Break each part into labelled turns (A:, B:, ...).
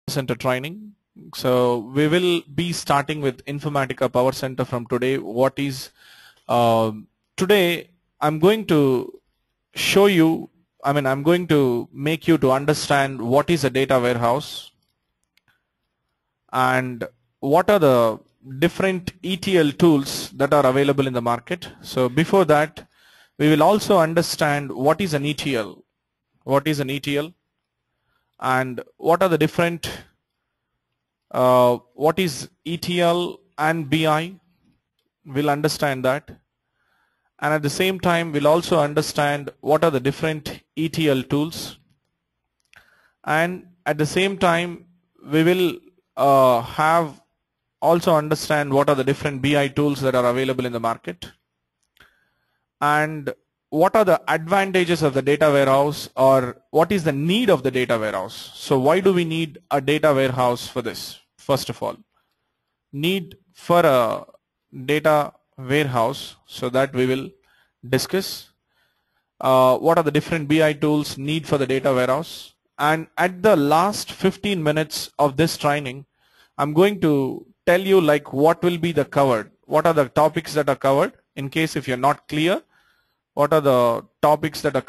A: Center training. So we will be starting with Informatica Powercenter from today. Today I'm going to show you, I'm going to make you to understand what is a data warehouse and what are the different ETL tools that are available in the market. So before that, we will also understand what is an ETL, and what are the different what is ETL and BI. We'll understand that, and at the same time we'll also understand what are the different ETL tools, and at the same time we will have also understand what are the different BI tools that are available in the market, and what are the advantages of the data warehouse, or what is the need of the data warehouse. So why do we need a data warehouse for this? First of all, need for a data warehouse, so that we will discuss what are the different BI tools need for the data warehouse. And at the last 15 minutes of this training, I'm going to tell you like what will be the covered, what are the topics that are covered, in case if you're not clear, what are the topics that are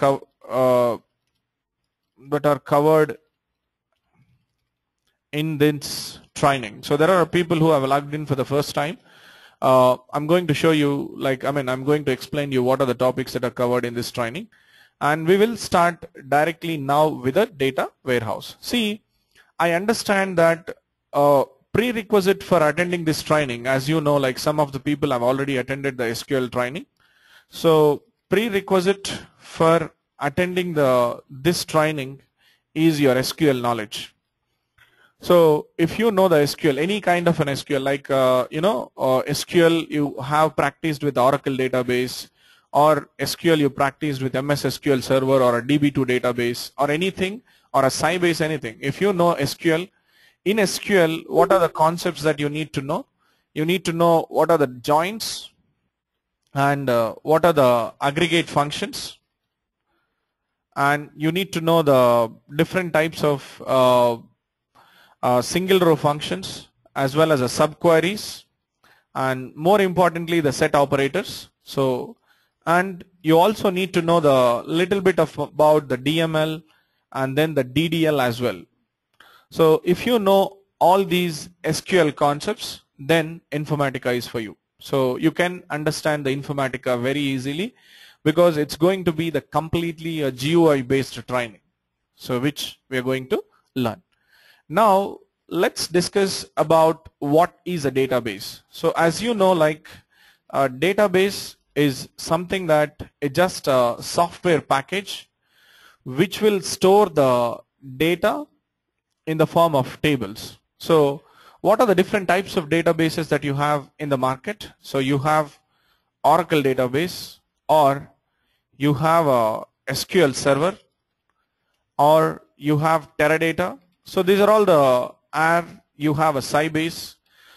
A: covered in this training. So there are people who have logged in for the first time. I'm going to show you, I'm going to explain you what are the topics that are covered in this training, and we will start directly now with a data warehouse. See, I understand that prerequisite for attending this training, as you know, like some of the people have already attended the SQL training. So prerequisite for attending this training is your SQL knowledge. So if you know the SQL, any kind of an SQL, like SQL you have practiced with Oracle database, or SQL you practiced with MS SQL Server or a DB2 database or anything, or a Sybase, anything. If you know SQL, in SQL what are the concepts that you need to know? You need to know what are the joins, and what are the aggregate functions, and you need to know the different types of single row functions, as well as the subqueries, and more importantly the set operators. So, and you also need to know the little bit about the DML and then the DDL as well. So if you know all these SQL concepts, then Informatica is for you. So you can understand the Informatica very easily, because it's going to be the completely a GUI based training, so which we are going to learn. Now let's discuss about what is a database. So as you know, like a database is something that is just a software package which will store the data in the form of tables. So what are the different types of databases that you have in the market? So you have Oracle database, or you have a SQL server, or you have Teradata. So these are all you have a Sybase.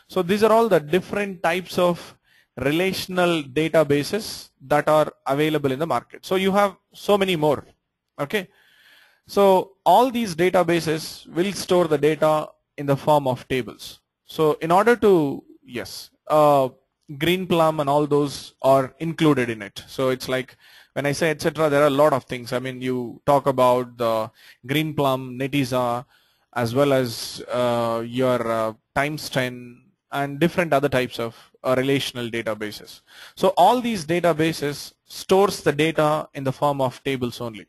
A: So these are all the different types of relational databases that are available in the market. So you have so many more. Okay. So all these databases will store the data in the form of tables. So in order to, yes, Greenplum and all those are included in it. So it's like when I say etc., there are a lot of things. I mean, you talk about the Greenplum, Netezza, as well as your Times10 and different other types of relational databases. So all these databases stores the data in the form of tables only.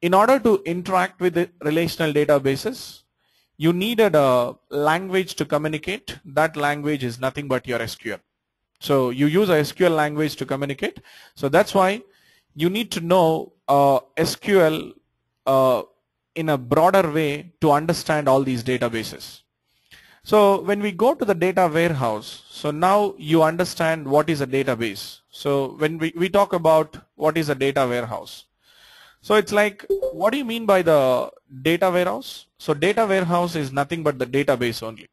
A: In order to interact with the relational databases, you needed a language to communicate. That language is nothing but your SQL. So you use a SQL language to communicate. So that's why you need to know SQL in a broader way to understand all these databases. So when we go to the data warehouse, so now you understand what is a database. So when we talk about what is a data warehouse, so it's like, what do you mean by the data warehouse? So data warehouse is nothing but the database only.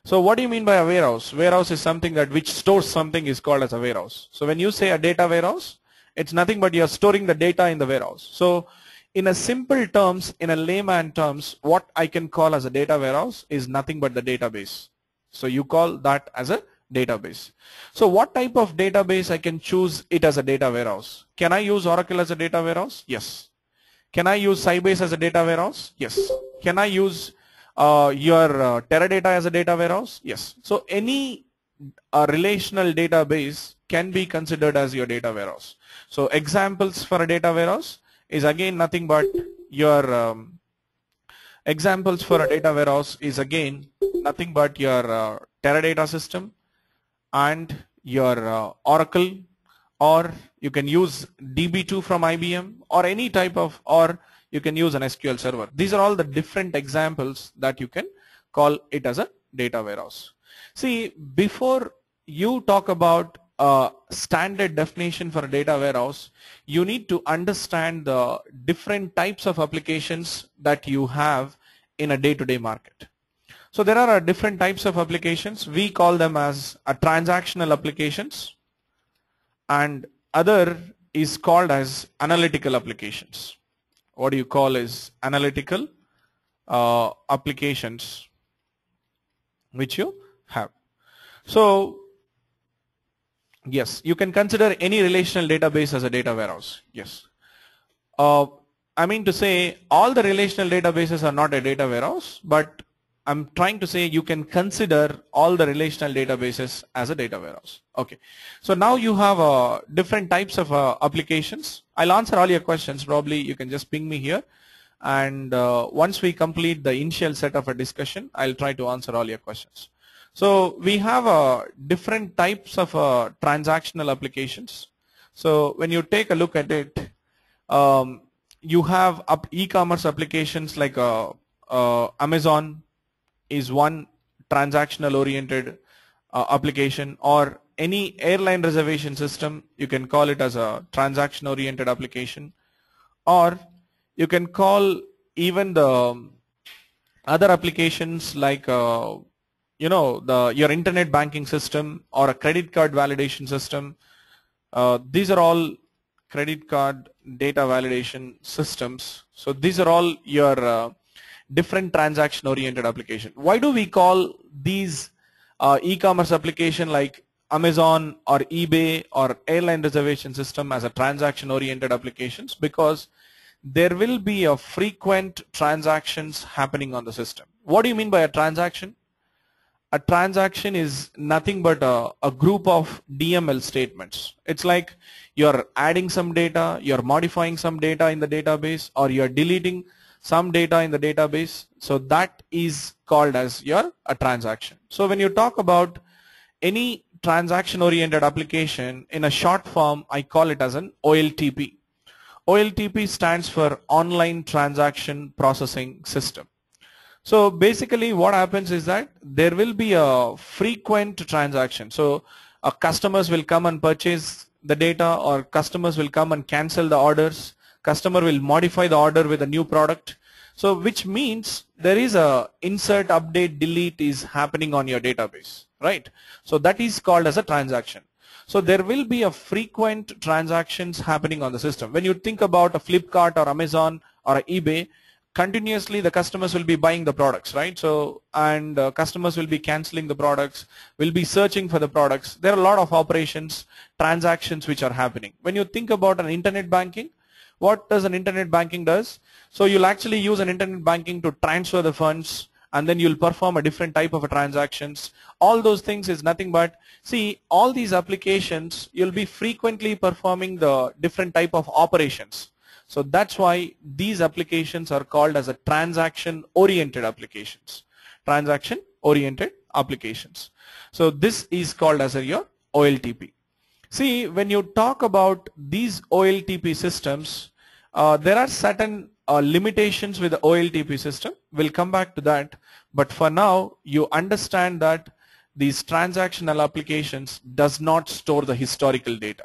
A: So what do you mean by a warehouse? Warehouse is something that which stores something is called as a warehouse. So when you say a data warehouse, it's nothing but you're storing the data in the warehouse. So in a simple terms, in a layman terms, what I can call as a data warehouse is nothing but the database. So you call that as a database. So what type of database I can choose it as a data warehouse? Can I use Oracle as a data warehouse? Yes. Can I use Sybase as a data warehouse? Yes. Can I use your Teradata as a data warehouse? Yes. So any relational database can be considered as your data warehouse. So examples for a data warehouse is again nothing but your examples for a data warehouse is again nothing but your Teradata system and your Oracle, or you can use DB2 from IBM, or any type of, or you can use an SQL server. These are all the different examples that you can call it as a data warehouse. See, before you talk about a standard definition for a data warehouse, you need to understand the different types of applications that you have in a day-to-day market. So there are different types of applications. We call them as transactional applications, and other is called as analytical applications. What do you call is analytical applications which you have. So yes, you can consider any relational database as a data warehouse. Yes. I mean to say all the relational databases are not a data warehouse, but I'm trying to say you can consider all the relational databases as a data warehouse. Okay. So now you have different types of applications. I'll answer all your questions. Probably you can just ping me here. And once we complete the initial set of a discussion, I'll try to answer all your questions. So we have different types of transactional applications. So when you take a look at it, you have e-commerce applications like Amazon is one transactional oriented application, or any airline reservation system, you can call it as a transaction oriented application, or you can call even the other applications like you know, your internet banking system or a credit card validation system. These are all credit card data validation systems. So these are all your different transaction oriented application. Why do we call these e-commerce application like Amazon or eBay or airline reservation system as a transaction oriented applications? Because there will be a frequent transactions happening on the system. What do you mean by a transaction? A transaction is nothing but a group of DML statements. It's like you're adding some data, you're modifying some data in the database, or you're deleting some data in the database. So that is called as a transaction. So when you talk about any transaction oriented application, in a short form I call it as an OLTP. OLTP stands for Online Transaction Processing System. So basically what happens is that there will be a frequent transaction. So customers will come and purchase the data, or customers will come and cancel the orders. Customer will modify the order with a new product. So which means there is a insert, update, delete is happening on your database, right? So that is called as a transaction. So there will be a frequent transactions happening on the system. When you think about a Flipkart or Amazon or a eBay, continuously the customers will be buying the products, right? So, and customers will be canceling the products, will be searching for the products. There are a lot of operations, transactions which are happening. When you think about an internet banking, what does an internet banking does? So you'll actually use an internet banking to transfer the funds, and then you'll perform a different type of a transactions. All those things is nothing but, see, all these applications, you'll be frequently performing the different type of operations. So that's why these applications are called as a transaction oriented applications. Transaction oriented applications. So this is called as your OLTP. See, when you talk about these OLTP systems, there are certain limitations with the OLTP system. We'll come back to that. But for now, you understand that these transactional applications does not store the historical data.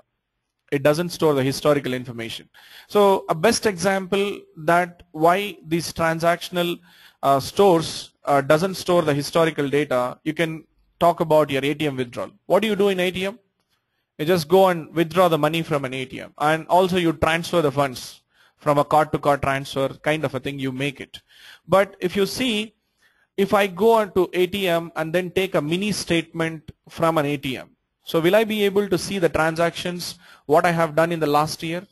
A: It doesn't store the historical information. So a best example that why these transactional stores doesn't store the historical data, you can talk about your ATM withdrawal. What do you do in ATM? You just go and withdraw the money from an ATM, and also you transfer the funds from a card to card transfer kind of a thing, you make it. But if you see, if I go onto ATM and then take a mini statement from an ATM, so will I be able to see the transactions, what I have done in the last year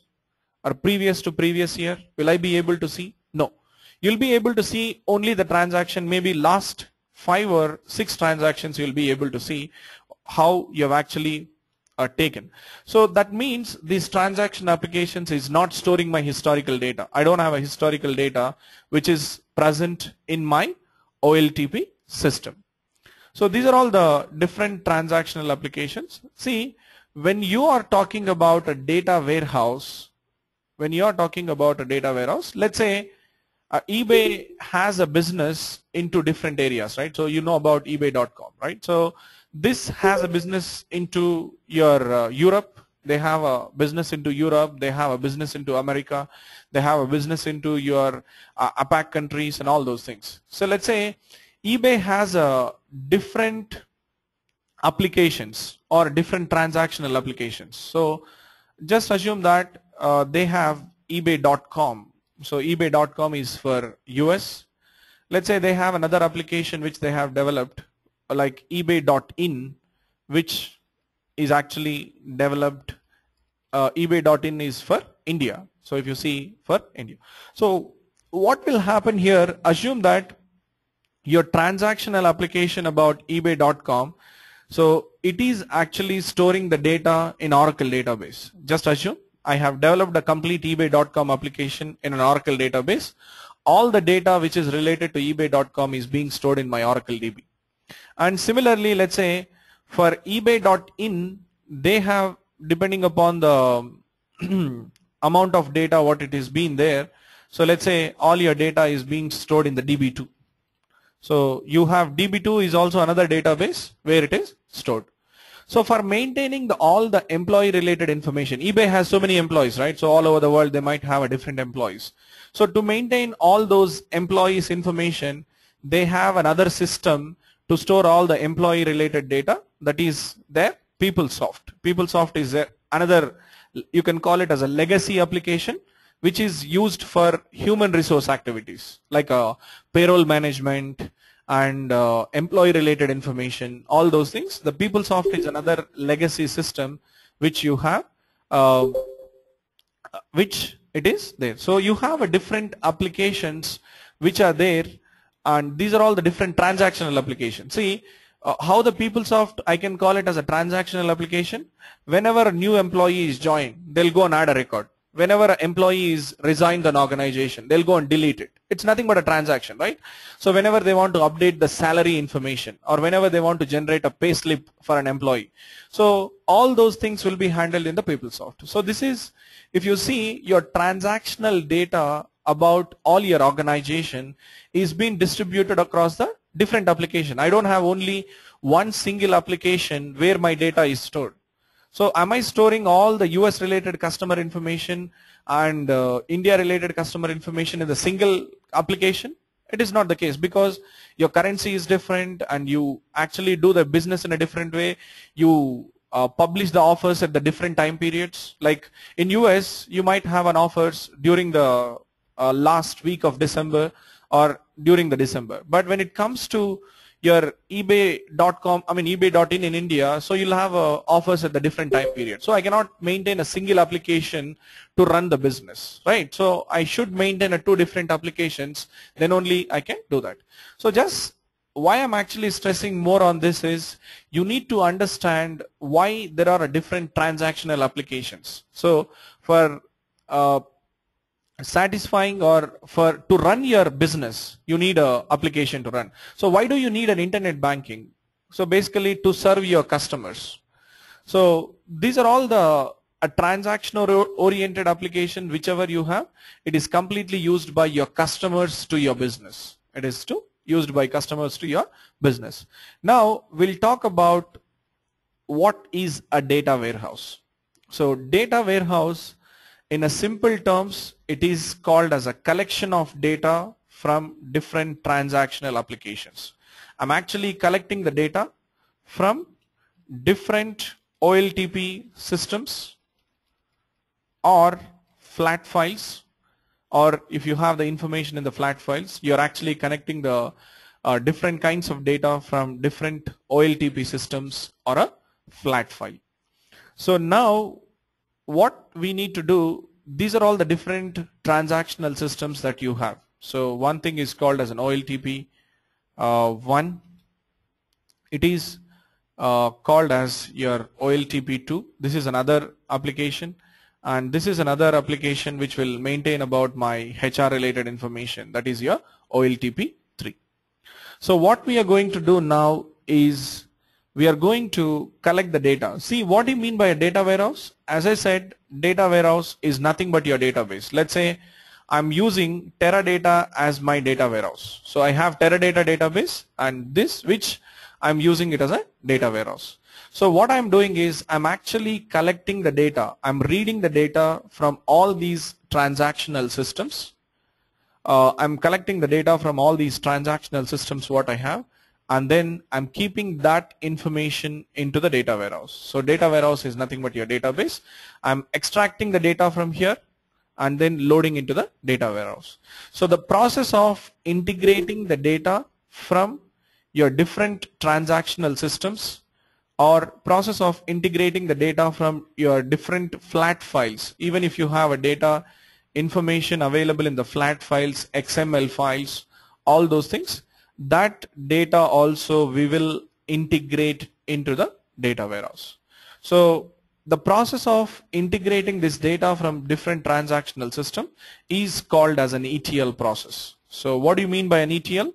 A: or previous to previous year? Will I be able to see? No. You'll be able to see only the transaction, maybe last 5 or 6 transactions you'll be able to see how you have actually taken. So that means these transaction applications is not storing my historical data. I don't have a historical data which is present in my OLTP system. So these are all the different transactional applications. See, when you are talking about a data warehouse, let's say eBay has a business into different areas, right? So you know about ebay.com, right? So this has a business into your Europe. They have a business into Europe. They have a business into America. They have a business into your APAC countries and all those things. So let's say eBay has a different applications or different transactional applications. So just assume that they have ebay.com. So ebay.com is for US. Let's say they have another application which they have developed like ebay.in, which is actually developed, ebay.in is for India. So if you see for India. So what will happen here, assume that your transactional application about ebay.com, so it is actually storing the data in Oracle database. Just assume I have developed a complete ebay.com application in an Oracle database. All the data which is related to ebay.com is being stored in my Oracle DB. And similarly, let's say for ebay.in, they have, depending upon the amount of data what it is being there, so let's say all your data is being stored in the DB2. So you have DB2 is also another database where it is stored. So for maintaining all the employee related information, eBay has so many employees, right? So all over the world they might have a different employees. So to maintain all those employees information, they have another system to store all the employee related data, that is their PeopleSoft. PeopleSoft is another, you can call it as a legacy application, which is used for human resource activities like payroll management and employee related information, all those things. The PeopleSoft is another legacy system which you have, which it is there. So you have a different applications which are there, and these are all the different transactional applications. See how the PeopleSoft, I can call it as a transactional application. Whenever a new employee is joined, they'll go and add a record. Whenever an employee is resigned an organization, they'll go and delete it. It's nothing but a transaction, right? So whenever they want to update the salary information, or whenever they want to generate a pay slip for an employee, so all those things will be handled in the PeopleSoft. So this is, if you see, your transactional data about all your organization is being distributed across the different application. I don't have only one single application where my data is stored. So am I storing all the US related customer information and India related customer information in the single application? It is not the case, because your currency is different and you actually do the business in a different way. You publish the offers at the different time periods. Like in US, you might have an offers during the last week of December or during the December. But when it comes to your ebay.com, I mean ebay.in in India, so you'll have offers at the different time period. So I cannot maintain a single application to run the business, right? So I should maintain two different applications, then only I can do that. So just why I'm actually stressing more on this is you need to understand why there are different transactional applications. So for satisfying or to run your business, you need a application to run. So why do you need an internet banking? So basically to serve your customers. So these are all the transactional oriented application, whichever you have, it is completely used by your customers to your business. It is used by customers to your business. Now we'll talk about what is a data warehouse. So data warehouse, in a simple terms, it is called as a collection of data from different transactional applications. I'm actually collecting the data from different OLTP systems or flat files or if you have the information in the flat files, you're actually connecting the different kinds of data from different OLTP systems or a flat file. So now what we need to do, these are all the different transactional systems that you have. So one thing is called as an OLTP. One, it is called as your OLTP2. This is another application, and this is another application which will maintain about my HR related information, that is your OLTP3. So what we are going to do now is we are going to collect the data. See, what do you mean by a data warehouse? As I said, data warehouse is nothing but your database. Let's say I'm using Teradata as my data warehouse. So I have Teradata database, and this which I'm using it as a data warehouse. So what I'm doing is I'm actually collecting the data. I'm reading the data from all these transactional systems. I'm collecting the data from all these transactional systems what I have, and then I'm keeping that information into the data warehouse. So data warehouse is nothing but your database. I'm extracting the data from here and then loading into the data warehouse. So the process of integrating the data from your different transactional systems, or process of integrating the data from your different flat files, even if you have a data information available in the flat files, XML files, all those things, that data also we will integrate into the data warehouse. So the process of integrating this data from different transactional system is called as an ETL process. So what do you mean by an ETL?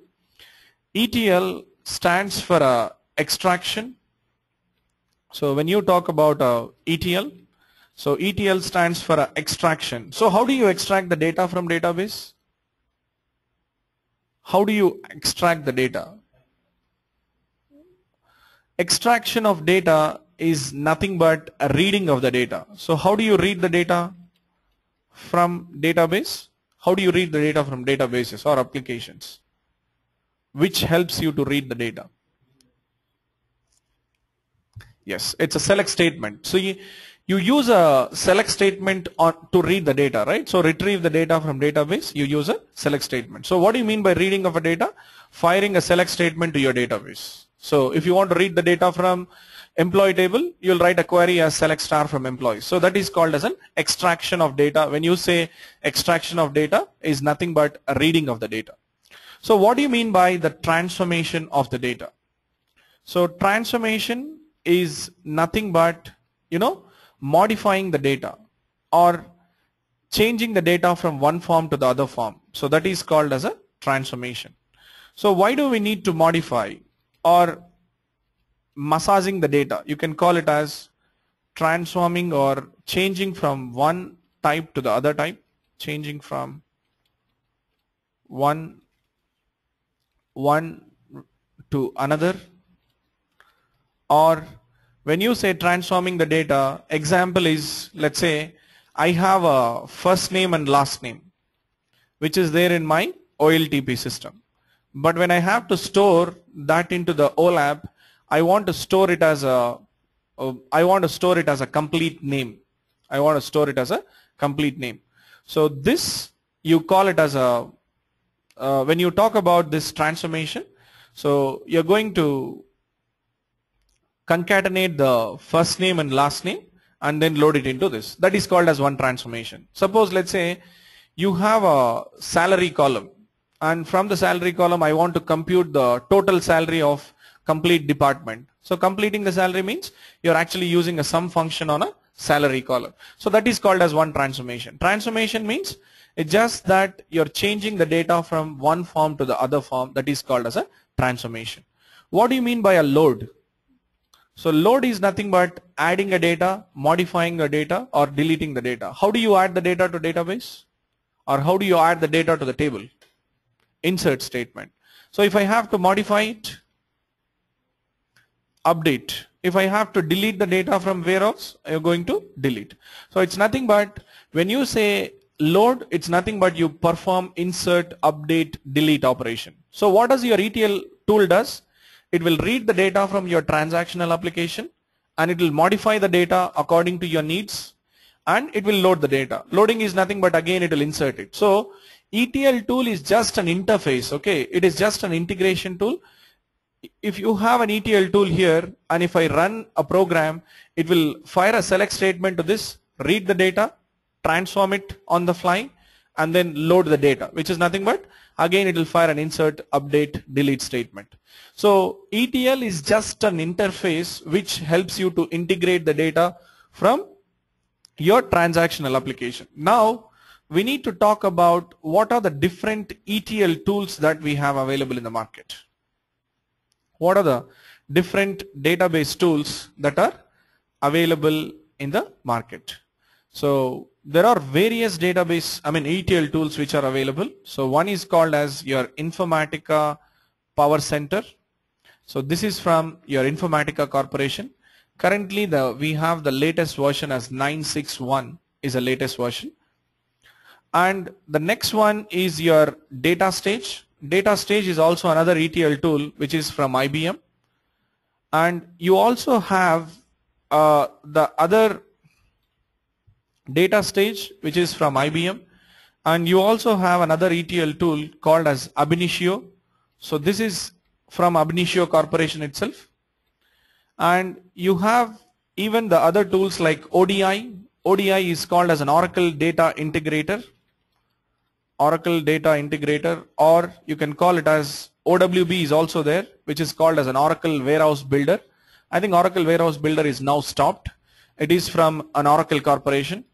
A: ETL stands for extraction. So when you talk about ETL, so ETL stands for extraction. So how do you extract the data from database? How do you extract the data? Extraction of data is nothing but a reading of the data. So how do you read the data from database? How do you read the data from databases or applications? Which helps you to read the data? Yes, it's a select statement. So you use a select statement to read the data, right? So retrieve the data from database, you use a select statement. So what do you mean by reading of a data? Firing a select statement to your database. So if you want to read the data from employee table, you'll write a query as select star from employees. So that is called as an extraction of data. When you say extraction of data, is nothing but a reading of the data. So what do you mean by the transformation of the data? So transformation is nothing but, modifying the data or changing the data from one form to the other form. So that is called as a transformation. So why do we need to modify or massaging the data? You can call it as transforming or changing from one type to the other type, changing from one to another. Or when you say transforming the data, example is, let's say I have a first name and last name which is there in my OLTP system, but when I have to store that into the OLAP, I want to store it as a complete name. I want to store it as a complete name. So this you call it as a when you talk about this transformation, so you're going to concatenate the first name and last name and then load it into this. That is called as one transformation. Suppose let's say you have a salary column, and from the salary column I want to compute the total salary of complete department. So completing the salary means you're actually using a sum function on a salary column. So that is called as one transformation. Transformation means it's just that you're changing the data from one form to the other form. That is called as a transformation. What do you mean by a load? So load is nothing but adding a data, modifying the data, or deleting the data. How do you add the data to database? Or how do you add the data to the table? Insert statement. So if I have to modify it, update. If I have to delete the data from warehouse, you're going to delete. So it's nothing but, when you say load, it's nothing but you perform insert, update, delete operation. So what does your ETL tool does? It will read the data from your transactional application and it will modify the data according to your needs, and it will load the data. Loading is nothing but again it will insert it. So ETL tool is just an interface, okay? It is just an integration tool. If you have an ETL tool here and if I run a program, it will fire a select statement to this, read the data, transform it on the fly, and then load the data, which is nothing but again it will fire an insert, update, delete statement. So ETL is just an interface which helps you to integrate the data from your transactional application. Now we need to talk about what are the different ETL tools that we have available in the market. What are the different database tools that are available in the market? So there are various ETL tools which are available. So one is called as your Informatica Powercenter. So this is from your Informatica Corporation. Currently we have the latest version as 961 is the latest version. And the next one is your DataStage. DataStage is also another ETL tool which is from IBM. And you also have the other DataStage which is from IBM, and you also have another ETL tool called as Ab Initio. So this is from Ab Initio Corporation itself. And you have even the other tools like ODI. ODI is called as an Oracle Data Integrator. Oracle Data Integrator, or you can call it as OWB is also there, which is called as an Oracle Warehouse Builder. I think Oracle Warehouse Builder is now stopped. It is from an Oracle Corporation.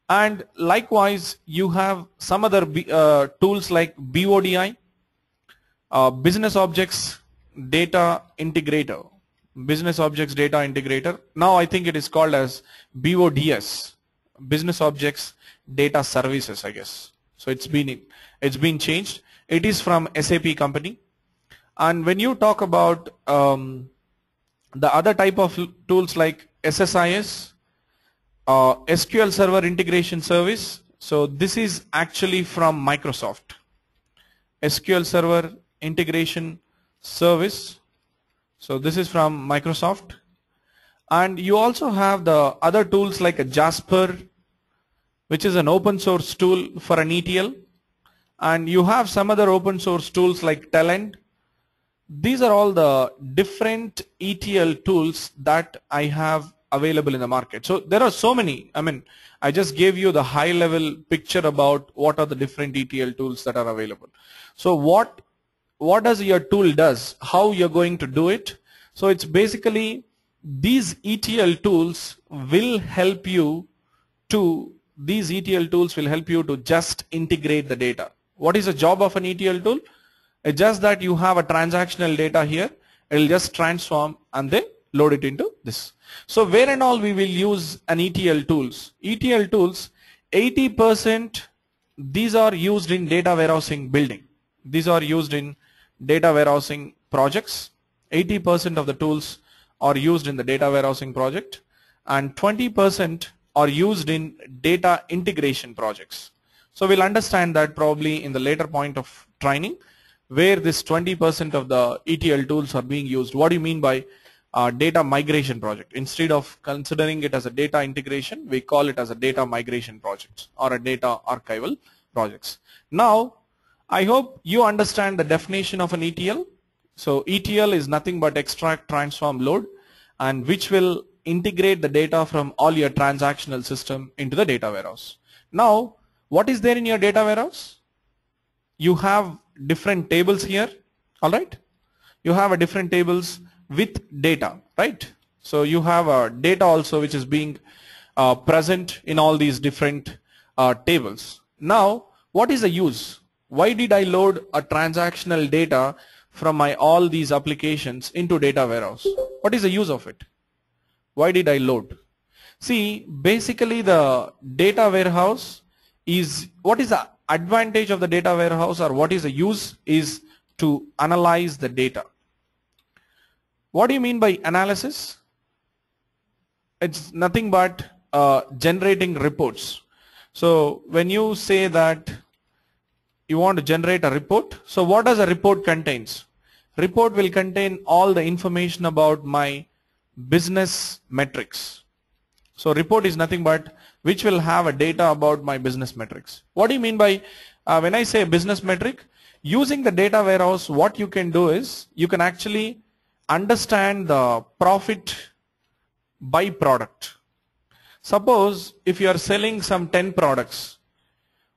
A: And likewise, you have some other tools like BODI, Business Objects Data Integrator. Business Objects Data Integrator. Now I think it is called as BODS, Business Objects Data Services, I guess. So it's been changed. It is from SAP company. And when you talk about the other type of tools like SSIS, SQL Server Integration Service. So this is actually from Microsoft. SQL Server Integration Service. So this is from Microsoft. And you also have the other tools like a Jasper, which is an open source tool for an ETL. And you have some other open source tools like Talend. These are all the different ETL tools that I have available in the market. So there are so many. I just gave you the high level picture about what are the different ETL tools that are available. So what does your tool does? How you're going to do it? So it's basically these ETL tools will help you to just integrate the data. What is the job of an ETL tool? It's just that you have a transactional data here. It will just transform and then load it into this. So where and all we will use an ETL tools? ETL tools, 80% these are used in data warehousing building. These are used in data warehousing projects. 80% of the tools are used in the data warehousing project, and 20% are used in data integration projects. So we'll understand that probably in the later point of training, where this 20% of the ETL tools are being used. What do you mean by data migration project? Instead of considering it as a data integration, we call it as a data migration project or a data archival projects. Now, I hope you understand the definition of an ETL. So ETL is nothing but extract, transform, load, and which will integrate the data from all your transactional system into the data warehouse. Now, what is there in your data warehouse? You have different tables here, all right? You have a different tables with data, right? So you have a data also which is being present in all these different tables. Now, what is the use? Why did I load a transactional data from my all these applications into data warehouse? What is the use of it? Why did I load? See, basically the data warehouse is, what is the advantage of the data warehouse, or what is the use, is to analyze the data. What do you mean by analysis? It's nothing but generating reports. So when you say that you want to generate a report, so what does a report contains? Report will contain all the information about my business metrics. So report is nothing but which will have a data about my business metrics. What do you mean by when I say business metric? Using the data warehouse, what you can do is you can actually understand the profit by product. Suppose if you are selling some 10 products,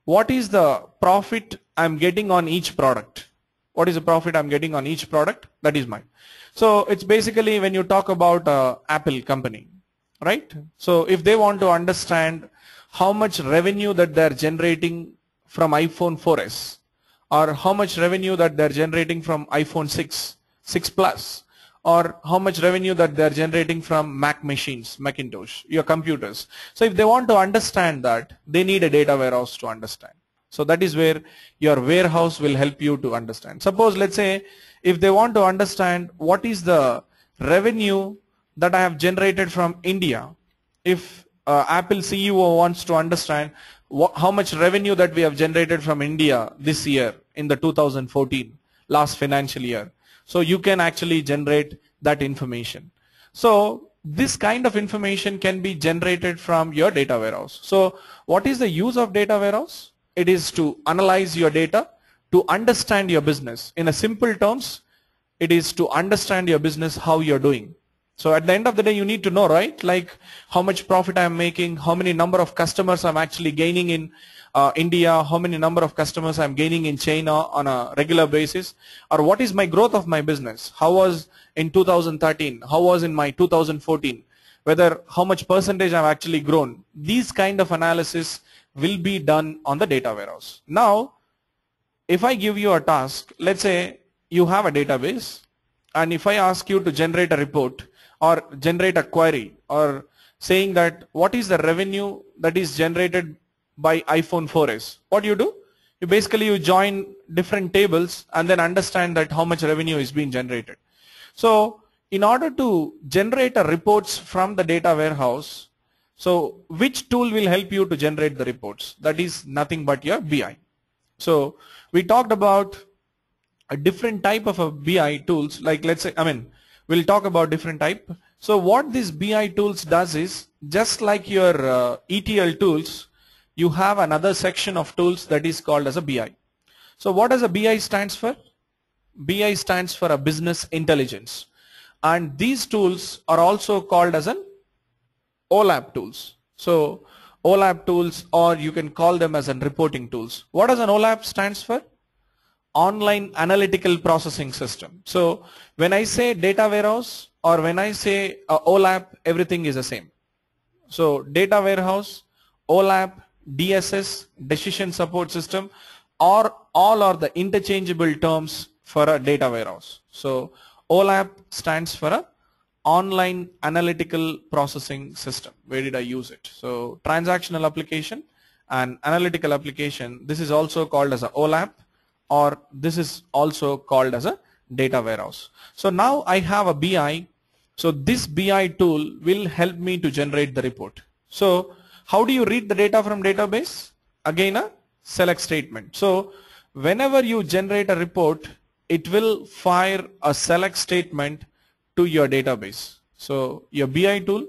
A: what is the profit I'm getting on each product? What is the profit I'm getting on each product? That is mine. So it's basically when you talk about Apple company, right? So if they want to understand how much revenue that they're generating from iPhone 4S, or how much revenue that they're generating from iPhone 6 Plus, or how much revenue that they're generating from Mac machines, Macintosh, your computers. So if they want to understand that, they need a data warehouse to understand. So that is where your warehouse will help you to understand. Suppose, let's say, if they want to understand what is the revenue that I have generated from India, if Apple CEO wants to understand how much revenue that we have generated from India this year in the 2014 last financial year, so you can actually generate that information. So this kind of information can be generated from your data warehouse. So what is the use of data warehouse? It is to analyze your data, to understand your business. In a simple terms, it is to understand your business, how you're doing. So at the end of the day, you need to know, right? Like how much profit I'm making, how many number of customers I'm actually gaining in India, how many number of customers I'm gaining in China on a regular basis, or what is my growth of my business? How was in 2013? How was in my 2014? Whether how much percentage I've actually grown. These kind of analysis will be done on the data warehouse. Now, if I give you a task, let's say you have a database, and if I ask you to generate a report or generate a query or saying that what is the revenue that is generated by iPhone 4S, what do? You join different tables and then understand that how much revenue is being generated. So in order to generate a reports from the data warehouse, so which tool will help you to generate the reports? That is nothing but your BI. So we talked about a different type of a BI tools, like let's say, we'll talk about different type. So what this BI tools does is, just like your ETL tools, you have another section of tools that is called as a BI. So what does a BI stands for? BI stands for a business intelligence. And these tools are also called as an OLAP tools. So OLAP tools, or you can call them as an reporting tools. What does an OLAP stands for? Online analytical processing system. So when I say data warehouse or when I say OLAP, everything is the same. So data warehouse, OLAP, DSS, decision support system, or all are the interchangeable terms for a data warehouse. So OLAP stands for a online analytical processing system. Where did I use it? So transactional application and analytical application, this is also called as a OLAP, or this is also called as a data warehouse. So now I have a BI. So this BI tool will help me to generate the report. So how do you read the data from database? Again, a select statement. So whenever you generate a report, it will fire a select statement to your database. So your BI tool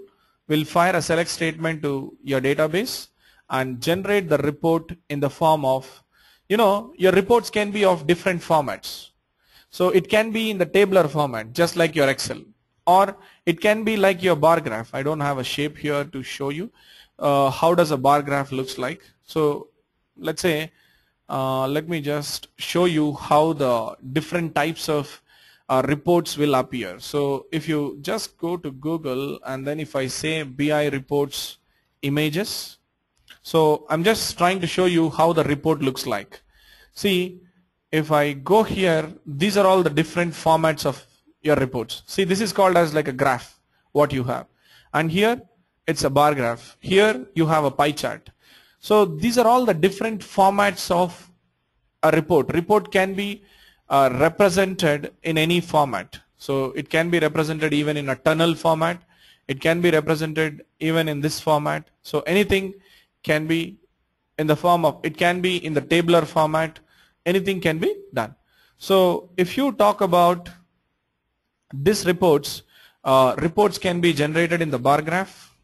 A: will fire a select statement to your database and generate the report in the form of, your reports can be of different formats. So it can be in the tabular format, just like your Excel, or it can be like your bar graph. I don't have a shape here to show you how does a bar graph looks like. So let's say, let me just show you how the different types of reports will appear. So if you just go to Google and then if I say BI reports images, so I'm just trying to show you how the report looks like. See, if I go here, these are all the different formats of your reports. See, this is called as like a graph, what you have. And here it's a bar graph. Here you have a pie chart. So these are all the different formats of a report. Report can be represented in any format. So it can be represented even in a tunnel format. It can be represented even in this format. So anything can be in the form of, it can be in the tabular format, anything can be done. So if you talk about this reports, reports can be generated in the bar graph,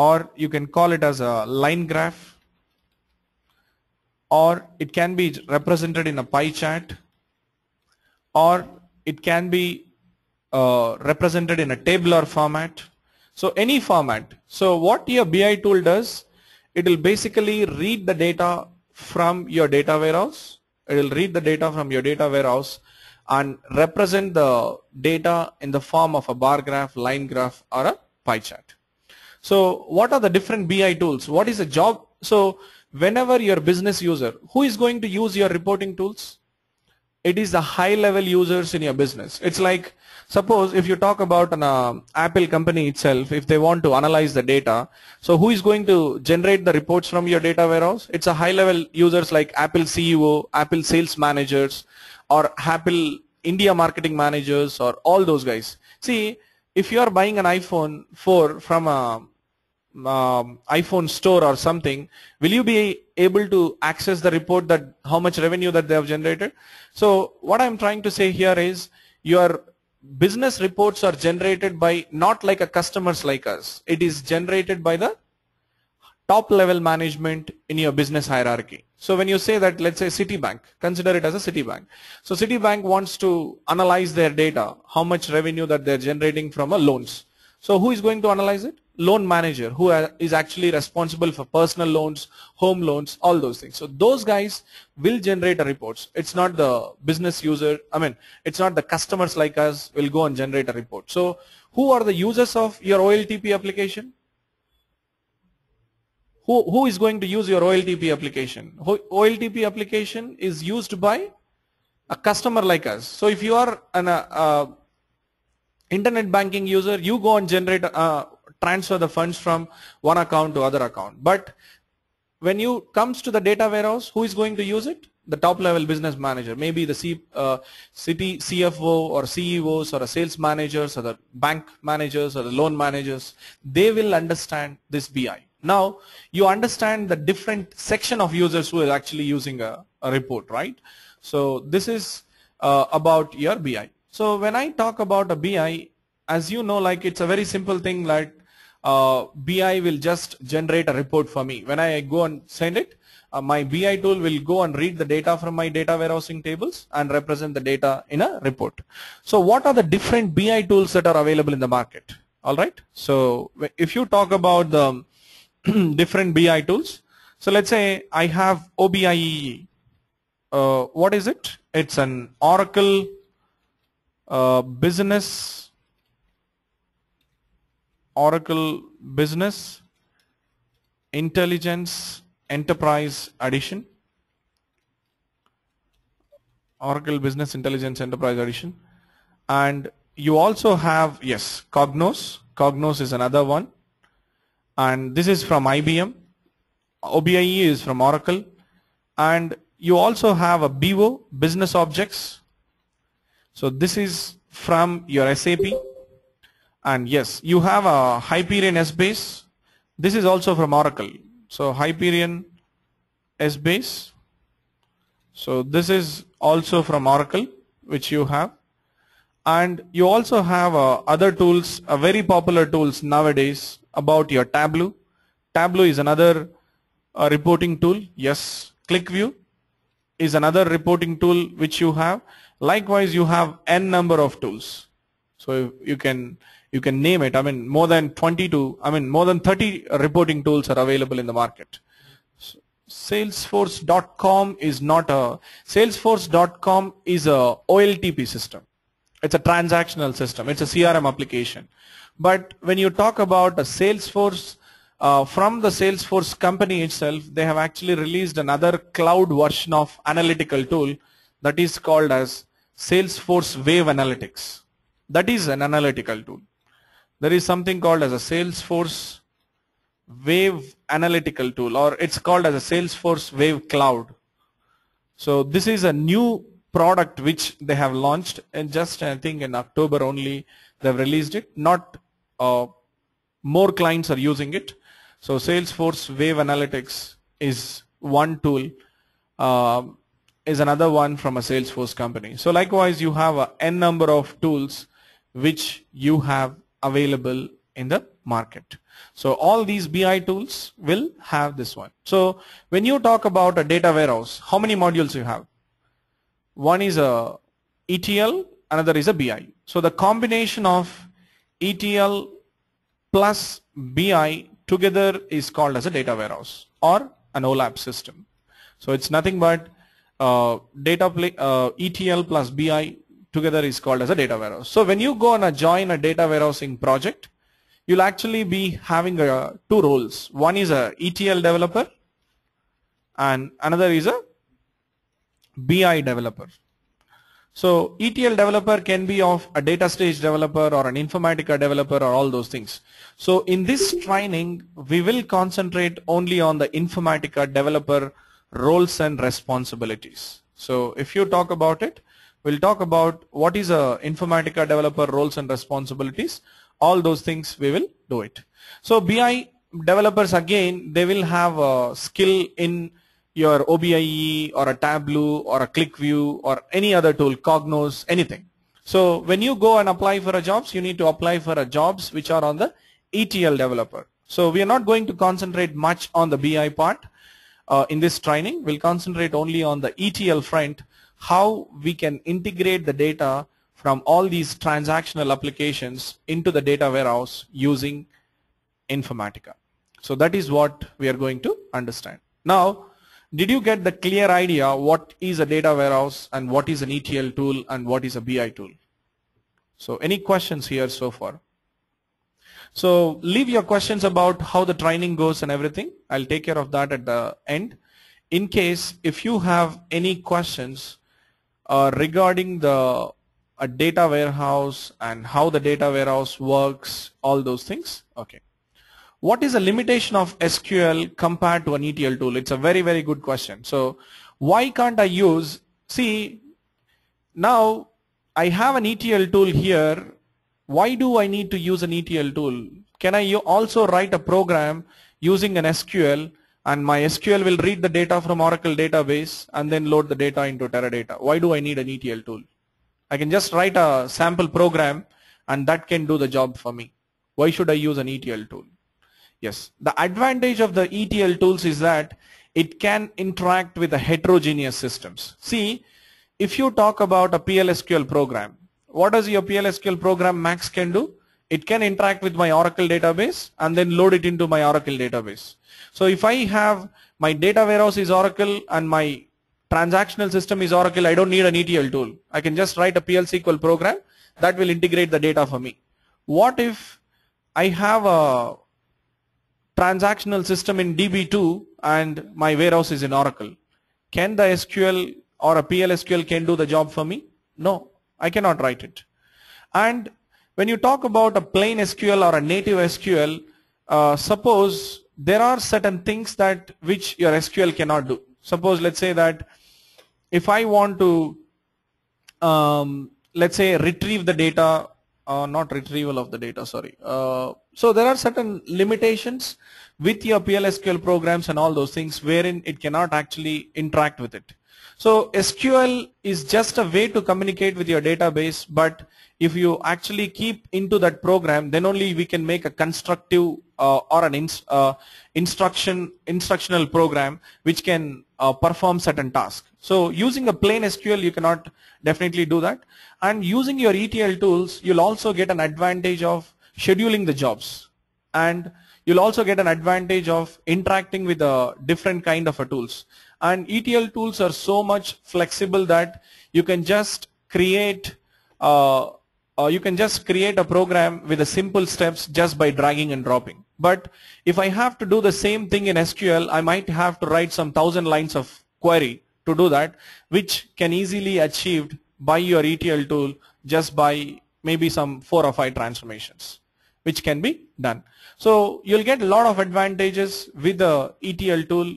A: or you can call it as a line graph, or it can be represented in a pie chart, or it can be represented in a tabular format. So any format. So what your BI tool does, it will basically read the data from your data warehouse. It will read the data from your data warehouse and represent the data in the form of a bar graph, line graph, or a pie chart. So what are the different BI tools? What is the job? So whenever your business user, who is going to use your reporting tools? It is the high level users in your business. It's like, suppose if you talk about an Apple company itself, if they want to analyze the data, so who is going to generate the reports from your data warehouse? It's a high level users like Apple CEO, Apple sales managers, or Apple India marketing managers, or all those guys. See, if you are buying an iPhone 4 from a iPhone store or something, will you be able to access the report that how much revenue that they have generated? So what I'm trying to say here is your business reports are generated by not like a customers like us. It is generated by the top level management in your business hierarchy. So when you say that, let's say Citibank, consider it as a Citibank. So Citibank wants to analyze their data, how much revenue that they're generating from a loans. So who is going to analyze it? Loan manager, who is actually responsible for personal loans, home loans, all those things. So those guys will generate the reports. It's not the business user, it's not the customers like us will go and generate a report. So who are the users of your OLTP application? Who is going to use your OLTP application? OLTP application is used by a customer like us. So if you are an internet banking user, you go and generate transfer the funds from one account to other account. But when you comes to the data warehouse, who is going to use it? The top level business manager, maybe the city CFO or CEOs or a sales managers or the bank managers or the loan managers. They will understand this BI. Now you understand the different section of users who are actually using a report, right? So this is about your BI. So when I talk about a BI, as you know, like it's a very simple thing, like BI will just generate a report for me. When I go and send it, my BI tool will go and read the data from my data warehousing tables and represent the data in a report. So what are the different BI tools that are available in the market? All right. So if you talk about the different BI tools, so let's say I have OBIEE. What is it? It's an Oracle Business Intelligence Enterprise Edition. Oracle Business Intelligence Enterprise Edition. And you also have, yes, Cognos. Cognos is another one. And this is from IBM. OBIEE is from Oracle. And you also have a BO, Business Objects. So this is from your SAP. And yes, you have a Hyperion S-Base. This is also from Oracle. So Hyperion S-Base. So this is also from Oracle, which you have. And you also have other tools, very popular tools nowadays about your Tableau. Tableau is another reporting tool. Yes, ClickView is another reporting tool which you have. Likewise, you have n number of tools. So you can name it. More than 30 reporting tools are available in the market. So, Salesforce.com is not a Salesforce.com is a OLTP system. It's a transactional system. It's a CRM application. But when you talk about a Salesforce, from the Salesforce company itself, they have actually released another cloud version of analytical tool that is called as Salesforce Wave Analytics. That is an analytical tool. There is something called as a Salesforce Wave Analytical tool, or it's called as a Salesforce Wave Cloud. So this is a new product which they have launched, and just I think in October only they've released it. Not more clients are using it. So Salesforce Wave Analytics is one tool, is another one from a Salesforce company. So likewise, you have a n number of tools which you have available in the market. So all these BI tools will have this one. So when you talk about a data warehouse, how many modules you have? One is a ETL, another is a BI. So the combination of ETL plus BI together is called as a data warehouse or an OLAP system. So it's nothing but ETL plus BI together is called as a data warehouse. So when you go on join a data warehousing project, you'll actually be having two roles. One is a ETL developer and another is a BI developer. So ETL developer can be of a data stage developer or an Informatica developer or all those things. So in this training, we will concentrate only on the Informatica developer roles and responsibilities. So if you talk about it, we'll talk about what is a Informatica developer roles and responsibilities. All those things we will do it. So BI developers, again, they will have a skill in your OBIE or a Tableau or a ClickView or any other tool, Cognos, anything. So when you go and apply for a jobs, you need to apply for a jobs which are on the ETL developer. So we are not going to concentrate much on the BI part in this training. We'll concentrate only on the ETL front, how we can integrate the data from all these transactional applications into the data warehouse using Informatica. So that is what we are going to understand. Now, did you get the clear idea what is a data warehouse and what is an ETL tool and what is a BI tool? So any questions here so far? So leave your questions about how the training goes and everything. I'll take care of that at the end. In case if you have any questions regarding the data warehouse and how the data warehouse works, all those things. Okay. What is the limitation of SQL compared to an ETL tool? It's a very, very good question. So why can't I use, see, now I have an ETL tool here. Why do I need to use an ETL tool? Can I also write a program using an SQL and my SQL will read the data from Oracle database and then load the data into Teradata? Why do I need an ETL tool? I can just write a sample program and that can do the job for me. Why should I use an ETL tool? Yes, the advantage of the ETL tools is that it can interact with the heterogeneous systems. See, if you talk about a PLSQL program, what does your PLSQL program max can do? It can interact with my Oracle database and then load it into my Oracle database. So if I have my data warehouse is Oracle and my transactional system is Oracle, I don't need an ETL tool. I can just write a PLSQL program that will integrate the data for me. What if I have a transactional system in DB2 and my warehouse is in Oracle? Can the SQL or a PLSQL can do the job for me? No, I cannot write it. And when you talk about a plain SQL or a native SQL, suppose there are certain things that which your SQL cannot do. Suppose let's say that if I want to let's say retrieve the data, not retrieval of the data, sorry. So there are certain limitations with your PLSQL programs and all those things wherein it cannot actually interact with it. So SQL is just a way to communicate with your database, but if you actually keep into that program, then only we can make a constructive or an instructional program which can perform certain tasks. So using a plain SQL, you cannot definitely do that. And using your ETL tools, you'll also get an advantage of scheduling the jobs, and you'll also get an advantage of interacting with a different kind of tools. And ETL tools are so much flexible that you can just create a program with a simple steps just by dragging and dropping. But if I have to do the same thing in SQL, I might have to write some 1,000 lines of query to do that, which can easily achieved by your ETL tool just by maybe some 4 or 5 transformations, which can be done. So you'll get a lot of advantages with the ETL tool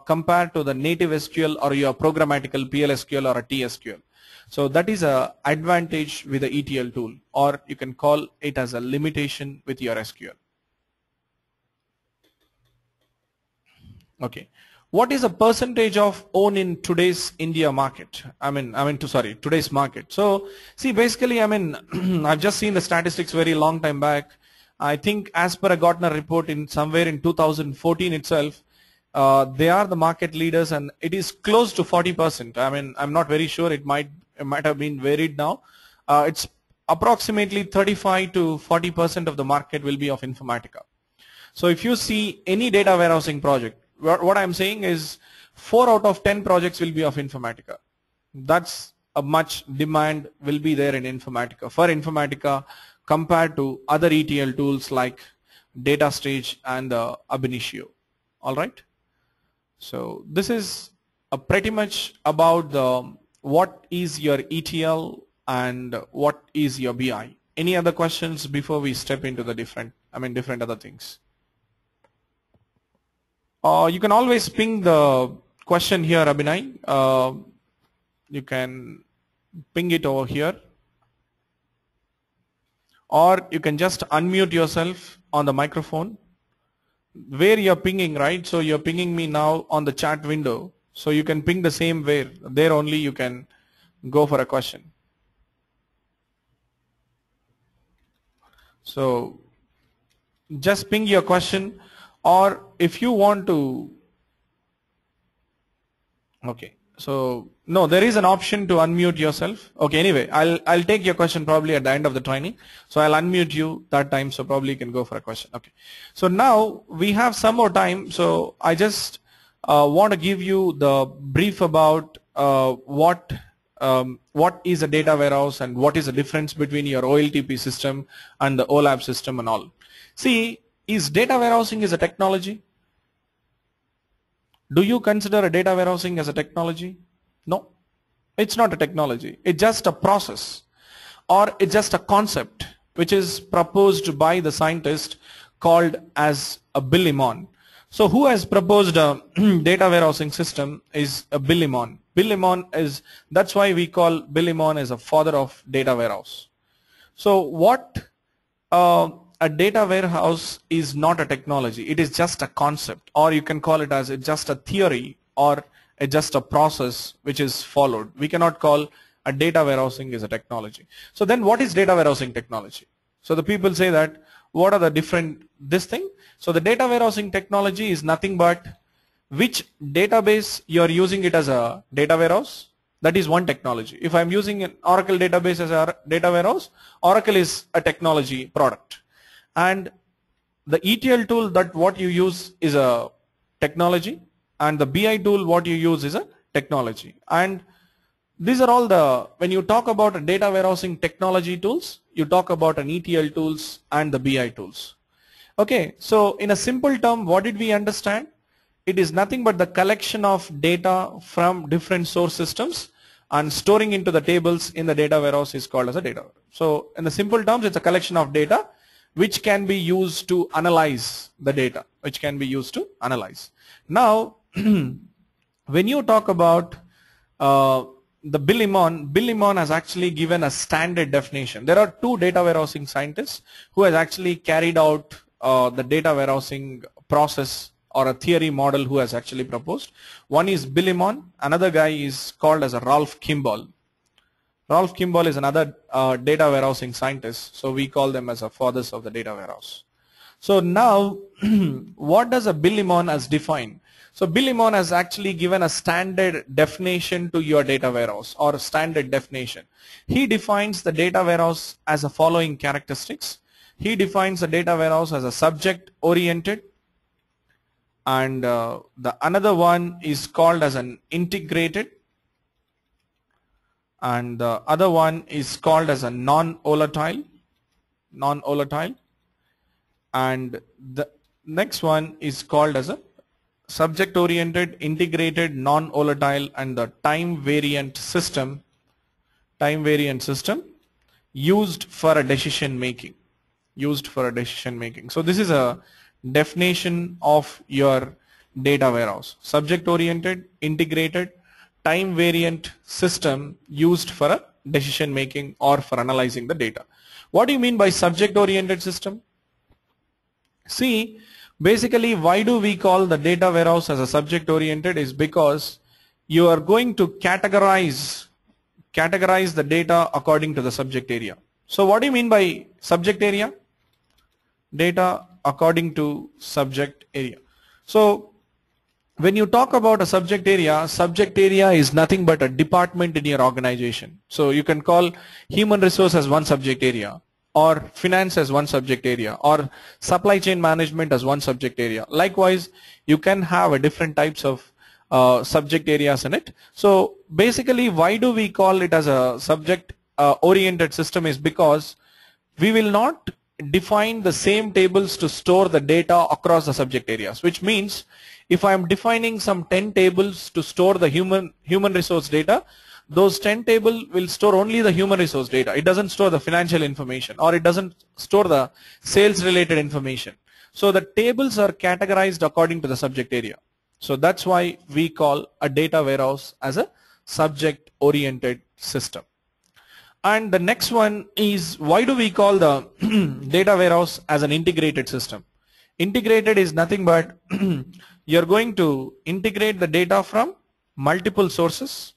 A: compared to the native SQL or your programmatical PLSQL or a TSQL. So that is a advantage with the ETL tool, or you can call it as a limitation with your SQL. Okay. What is the percentage of own in today's India market? Today's market. So see, basically, I've just seen the statistics very long time back. I think as per a Gartner report in somewhere in 2014 itself, they are the market leaders, and it is close to 40%. I mean, I'm not very sure. It might have been varied now. It's approximately 35 to 40% of the market will be of Informatica. So if you see any data warehousing project, what I'm saying is 4 out of 10 projects will be of Informatica. That's a much demand will be there in Informatica, for Informatica, compared to other ETL tools like DataStage and Ab initio. All right. So this is pretty much about the what is your ETL and what is your BI. Any other questions before we step into the different other things? You can always ping the question here, Abhinay. You can ping it over here, or you can just unmute yourself on the microphone where you're pinging, right? So you're pinging me now on the chat window, so you can ping the same where there only you can go for a question. So just ping your question, or if you want to, okay, so no, there is an option to unmute yourself. Okay, anyway, I'll take your question probably at the end of the training, so I'll unmute you that time, so probably you can go for a question. Okay, so now we have some more time, so I just want to give you the brief about what is a data warehouse and what is the difference between your OLTP system and the OLAP system and all. See, is data warehousing is a technology? Do you consider a data warehousing as a technology? No, it's not a technology. It's just a process, or it's just a concept which is proposed by the scientist called as a Bill Emmon. So who has proposed a data warehousing system is a Bill Emmon. Bill Emmon is, that's why we call Bill Emmon as a father of data warehouse. So what a data warehouse is not a technology. It is just a concept, or you can call it as it's just a theory, or it's just a process which is followed. We cannot call a data warehousing as a technology. So then what is data warehousing technology? So the people say that what are the different this thing? So the data warehousing technology is nothing but which database you are using it as a data warehouse. That is one technology. If I'm using an Oracle database as a data warehouse, Oracle is a technology product. And the ETL tool that what you use is a technology, and the BI tool what you use is a technology. And these are all the, when you talk about a data warehousing technology tools, you talk about an ETL tools and the BI tools. Okay, so in a simple term, what did we understand? It is nothing but the collection of data from different source systems and storing into the tables in the data warehouse is called as a data. So in the simple terms, it's a collection of data which can be used to analyze the data, which can be used to analyze. Now, when you talk about the Bill Emmon has actually given a standard definition. There are two data warehousing scientists who has actually carried out the data warehousing process or a theory model who has actually proposed. One is Bill Emmon, another guy is called as a Ralph Kimball. Ralph Kimball is another data warehousing scientist, so we call them as the fathers of the data warehouse. So now, what does a Bill Emmon has defined? So Bill Emmon has actually given a standard definition to your data warehouse, or a standard definition. He defines the data warehouse as the following characteristics. He defines the data warehouse as a subject oriented, and the another one is called as an integrated, and the other one is called as a non-volatile, and the next one is called as a subject oriented, integrated, non-volatile, and the time variant system used for a decision making. So this is a definition of your data warehouse: subject oriented, integrated, time variant system used for a decision making or for analyzing the data. What do you mean by subject oriented system? See, basically why do we call the data warehouse as a subject oriented is because you are going to categorize the data according to the subject area. So what do you mean by subject area? data according to subject area. So when you talk about a subject area is nothing but a department in your organization. So you can call human resource as one subject area, or finance as one subject area, or supply chain management as one subject area. Likewise, you can have a different types of subject areas in it. So basically, why do we call it as a subject oriented system is because we will not define the same tables to store the data across the subject areas, which means if I am defining some 10 tables to store the human resource data, those 10 tables will store only the human resource data. It doesn't store the financial information, or it doesn't store the sales related information. So the tables are categorized according to the subject area. So that's why we call a data warehouse as a subject oriented system. And the next one is, why do we call the data warehouse as an integrated system? Integrated is nothing but you're going to integrate the data from multiple sources.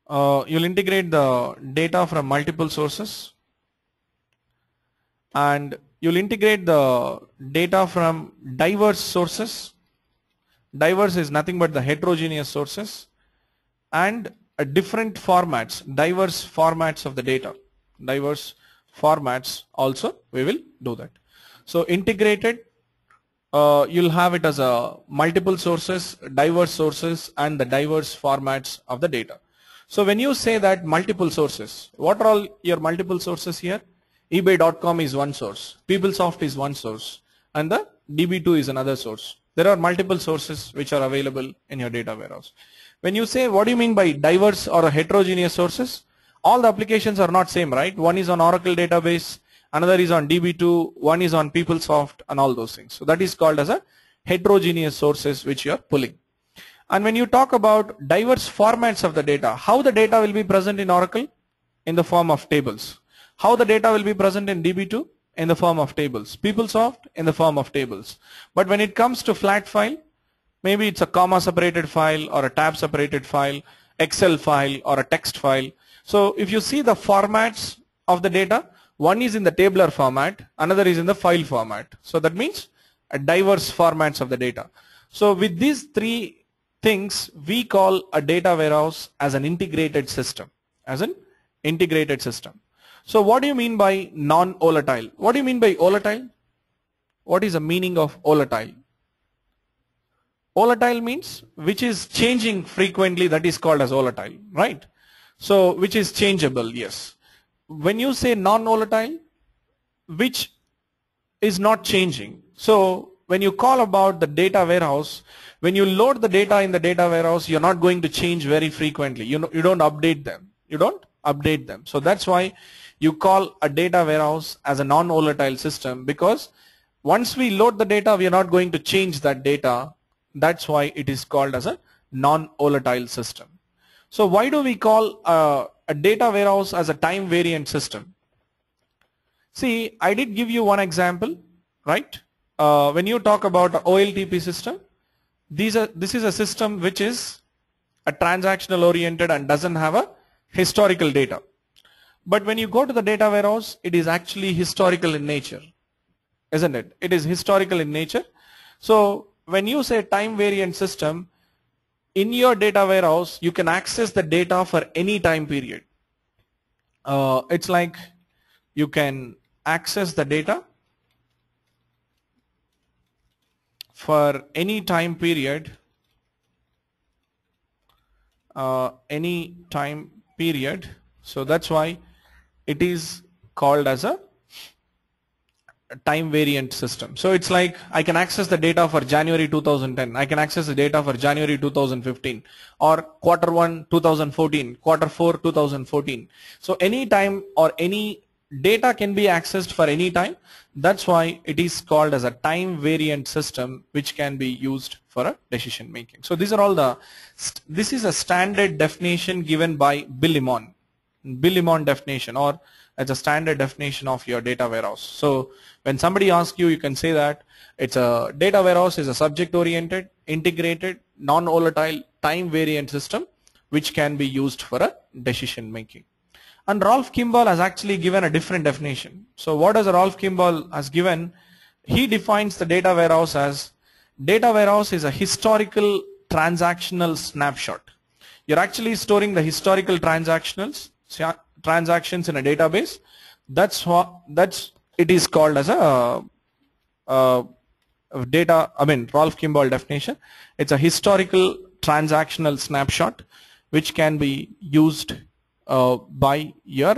A: You'll integrate the data from multiple sources, and you'll integrate the data from diverse sources. Diverse is nothing but the heterogeneous sources, and different formats, diverse formats of the data. Diverse formats also we will do that. So integrated, you'll have it as a multiple sources, diverse sources, and the diverse formats of the data. So when you say that multiple sources, what are all your multiple sources here? eBay.com is one source, PeopleSoft is one source, and the DB2 is another source. There are multiple sources which are available in your data warehouse. When you say, what do you mean by diverse or heterogeneous sources? All the applications are not same, right? One is on Oracle database, another is on DB2, one is on PeopleSoft, and all those things. So that is called as a heterogeneous sources which you are pulling. And when you talk about diverse formats of the data, how the data will be present in Oracle? In the form of tables. How the data will be present in DB2? In the form of tables. PeopleSoft in the form of tables. But when it comes to flat file, maybe it's a comma separated file, or a tab separated file, Excel file, or a text file. So if you see the formats of the data, one is in the tabular format, another is in the file format. So that means a diverse formats of the data. So with these three things, we call a data warehouse as an integrated system. As an integrated system. So what do you mean by non-volatile? What do you mean by volatile? What is the meaning of volatile? Volatile means which is changing frequently, that is called as volatile, right? So which is changeable, yes. When you say non-volatile, which is not changing. So when you call about the data warehouse, when you load the data in the data warehouse, you're not going to change very frequently. You don't update them. You don't update them. So that's why you call a data warehouse as a non-volatile system, because once we load the data, we are not going to change that data. That's why it is called as a non-volatile system. So why do we call a data warehouse as a time variant system? See, I did give you one example, right? When you talk about a OLTP system, this is a system which is a transactional oriented and doesn't have a historical data. But when you go to the data warehouse, it is actually historical in nature, isn't it? It is historical in nature. So when you say time variant system, in your data warehouse, you can access the data for any time period. It's like you can access the data for any time period, So that's why it is called as a time variant system. So it's like I can access the data for January 2010, I can access the data for January 2015, or quarter 1 2014, quarter 4 2014. So any time or any data can be accessed for any time. That's why it is called as a time variant system, which can be used for a decision making. So these are all this is a standard definition given by Bill Lemon definition, or as a standard definition of your data warehouse. So when somebody asks you, you can say that it's a data warehouse is a subject oriented, integrated, non-volatile, time variant system which can be used for a decision making. And Rolf Kimball has actually given a different definition. So what does Rolf Kimball has given? He defines the data warehouse as data warehouse is a historical transactional snapshot. You're actually storing the historical transactions in a database. That's it is called as a data. I mean, Rolf Kimball definition. It's a historical transactional snapshot which can be used by your.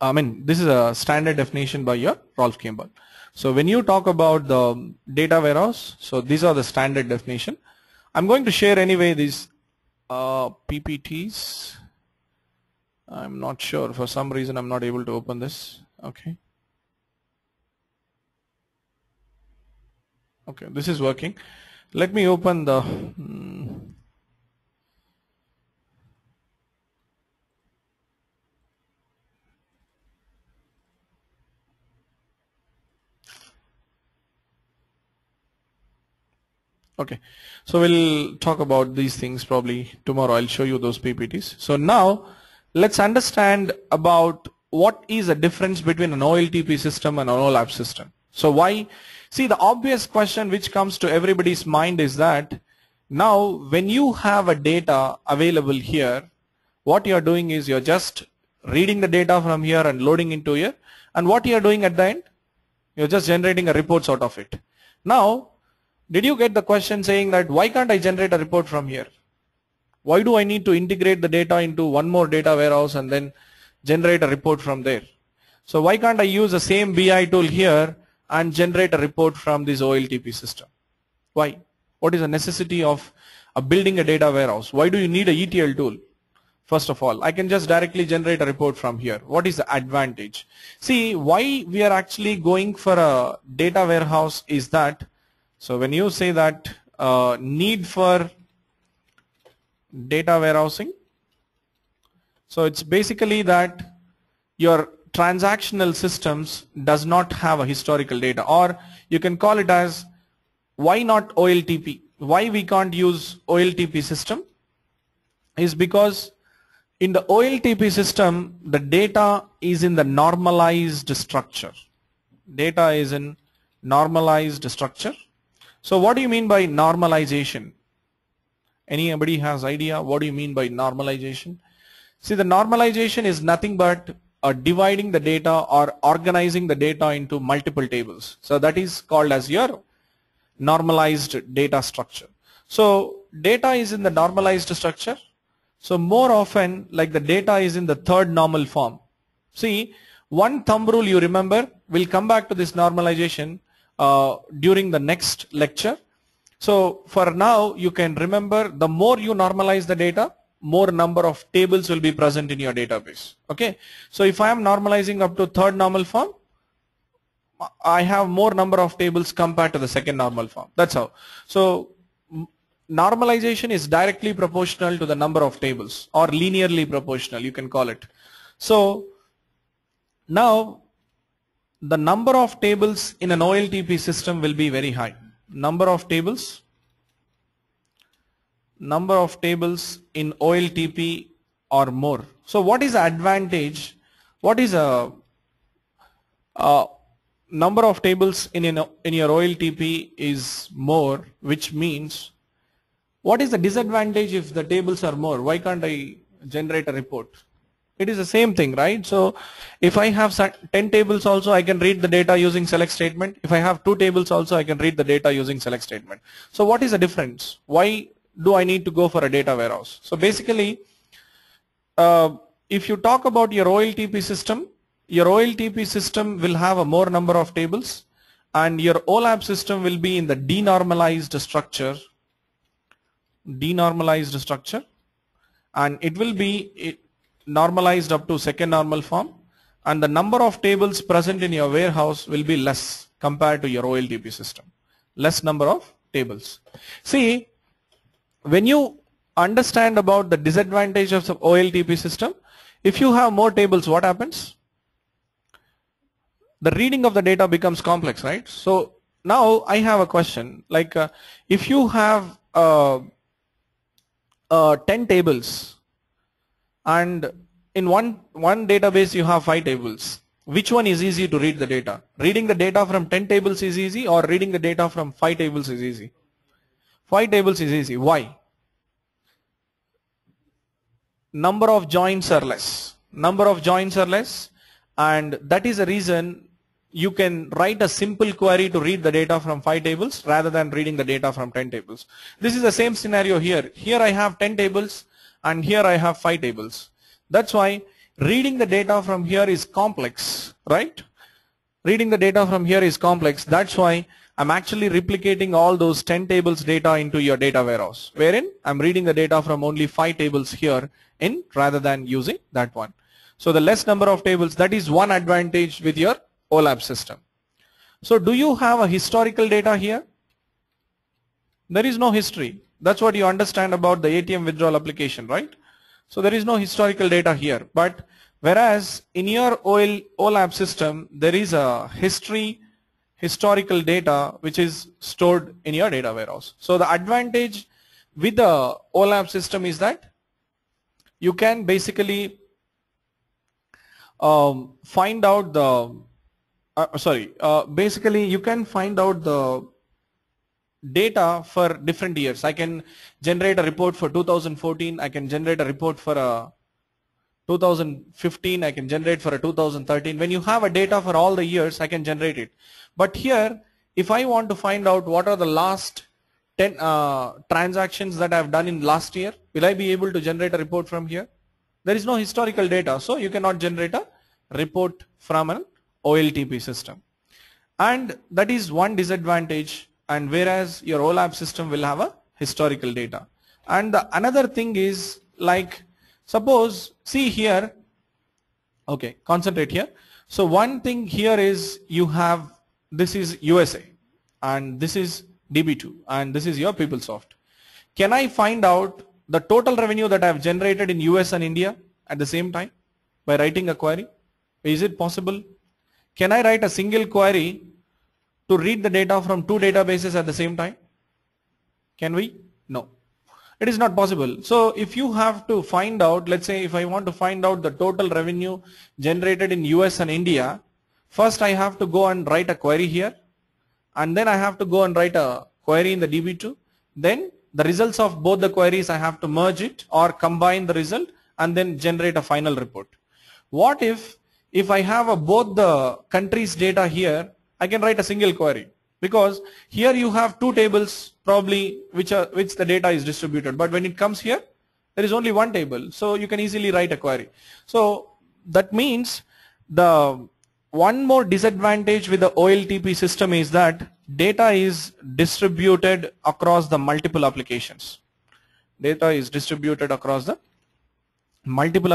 A: This is a standard definition by your Rolf Kimball. So when you talk about the data warehouse, so these are the standard definition. I'm going to share anyway these PPTs. I'm not sure, for some reason I'm not able to open this. Okay. Okay, this is working. Let me open the okay, so we'll talk about these things probably tomorrow. I'll show you those PPTs. So now let's understand about what is the difference between an OLTP system and an OLAP system. So why? See, the obvious question which comes to everybody's mind is that now when you have a data available here, what you're doing is you're just reading the data from here and loading into here, and what you're doing at the end, you're just generating a reports out of it. Now, did you get the question saying that why can't I generate a report from here? Why do I need to integrate the data into one more data warehouse and then generate a report from there? So why can't I use the same BI tool here and generate a report from this OLTP system? Why? What is the necessity of building a data warehouse? Why do you need a ETL tool? First of all, I can just directly generate a report from here. What is the advantage? See, why we are actually going for a data warehouse is that, so when you say that need for data warehousing, so it's basically that your transactional systems does not have a historical data, or you can call it as why not OLTP? Why we can't use OLTP system is because in the OLTP system the data is in the normalized structure. Data is in normalized structure. So what do you mean by normalization? Anybody has idea what do you mean by normalization? See, the normalization is nothing but dividing the data or organizing the data into multiple tables. So that is called as your normalized data structure. So data is in the normalized structure. So more often, like, the data is in the third normal form. See, one thumb rule you remember, we'll come back to this normalization during the next lecture. So for now you can remember, the more you normalize the data, more number of tables will be present in your database. Okay, so if I am normalizing up to third normal form, I have more number of tables compared to the second normal form. That's how. So normalization is directly proportional to the number of tables, or linearly proportional, you can call it. So now the number of tables in an OLTP system will be very high. Number of tables in OLTP or more. So what is the advantage? What is a number of tables in your OLTP is more, which means what is the disadvantage if the tables are more? Why can't I generate a report? It is the same thing, right? So if I have 10 tables also, I can read the data using select statement. If I have 2 tables also, I can read the data using select statement. So what is the difference? Why do I need to go for a data warehouse? So basically, if you talk about your OLTP system will have a more number of tables, and your OLAP system will be in the denormalized structure, and it will be normalized up to second normal form, and the number of tables present in your warehouse will be less compared to your OLTP system. Less number of tables. See, when you understand about the disadvantage of the OLTP system, if you have more tables, what happens? The reading of the data becomes complex, right? So now I have a question, like if you have 10 tables and in one database you have 5 tables. Which one is easy to read the data? Reading the data from 10 tables is easy, or reading the data from 5 tables is easy? 5 tables is easy. Why? Number of joins are less. Number of joins are less, and that is the reason you can write a simple query to read the data from 5 tables rather than reading the data from 10 tables. This is the same scenario here. Here I have 10 tables and here I have 5 tables. That's why reading the data from here is complex, right? Reading the data from here is complex. That's why I'm actually replicating all those 10 tables data into your data warehouse, wherein I'm reading the data from only 5 tables here in rather than using that one. So the less number of tables, that is one advantage with your OLAP system. So do you have a historical data here? There is no history. That's what you understand about the ATM withdrawal application, right? So there is no historical data here. But whereas in your OLAP system, there is a historical data which is stored in your data warehouse. So the advantage with the OLAP system is that you can basically find out the basically you can find out the data for different years. I can generate a report for 2014, I can generate a report for a 2015, I can generate for a 2013. When you have a data for all the years, I can generate it. But here, if I want to find out what are the last 10 transactions that I have done in last year, will I be able to generate a report from here? There is no historical data, so you cannot generate a report from an OLTP system. And that is one disadvantage, and whereas your OLAP system will have a historical data. And the another thing is, like, suppose, see here, okay, concentrate here. So one thing here is you have, this is USA and this is DB2 and this is your PeopleSoft. Can I find out the total revenue that I have generated in US and India at the same time by writing a query? Is it possible? Can I write a single query to read the data from 2 databases at the same time? Can we? No. It is not possible. So if you have to find out, let's say if I want to find out the total revenue generated in US and India, first I have to go and write a query here, and then I have to go and write a query in the DB2. Then the results of both the queries, I have to merge it or combine the result and then generate a final report. What if I have both the countries' data here, I can write a single query, because here you have 2 tables probably which the data is distributed, but when it comes here there is only 1 table, so you can easily write a query. So that means the one more disadvantage with the OLTP system is that data is distributed across the multiple applications. Data is distributed across the multiple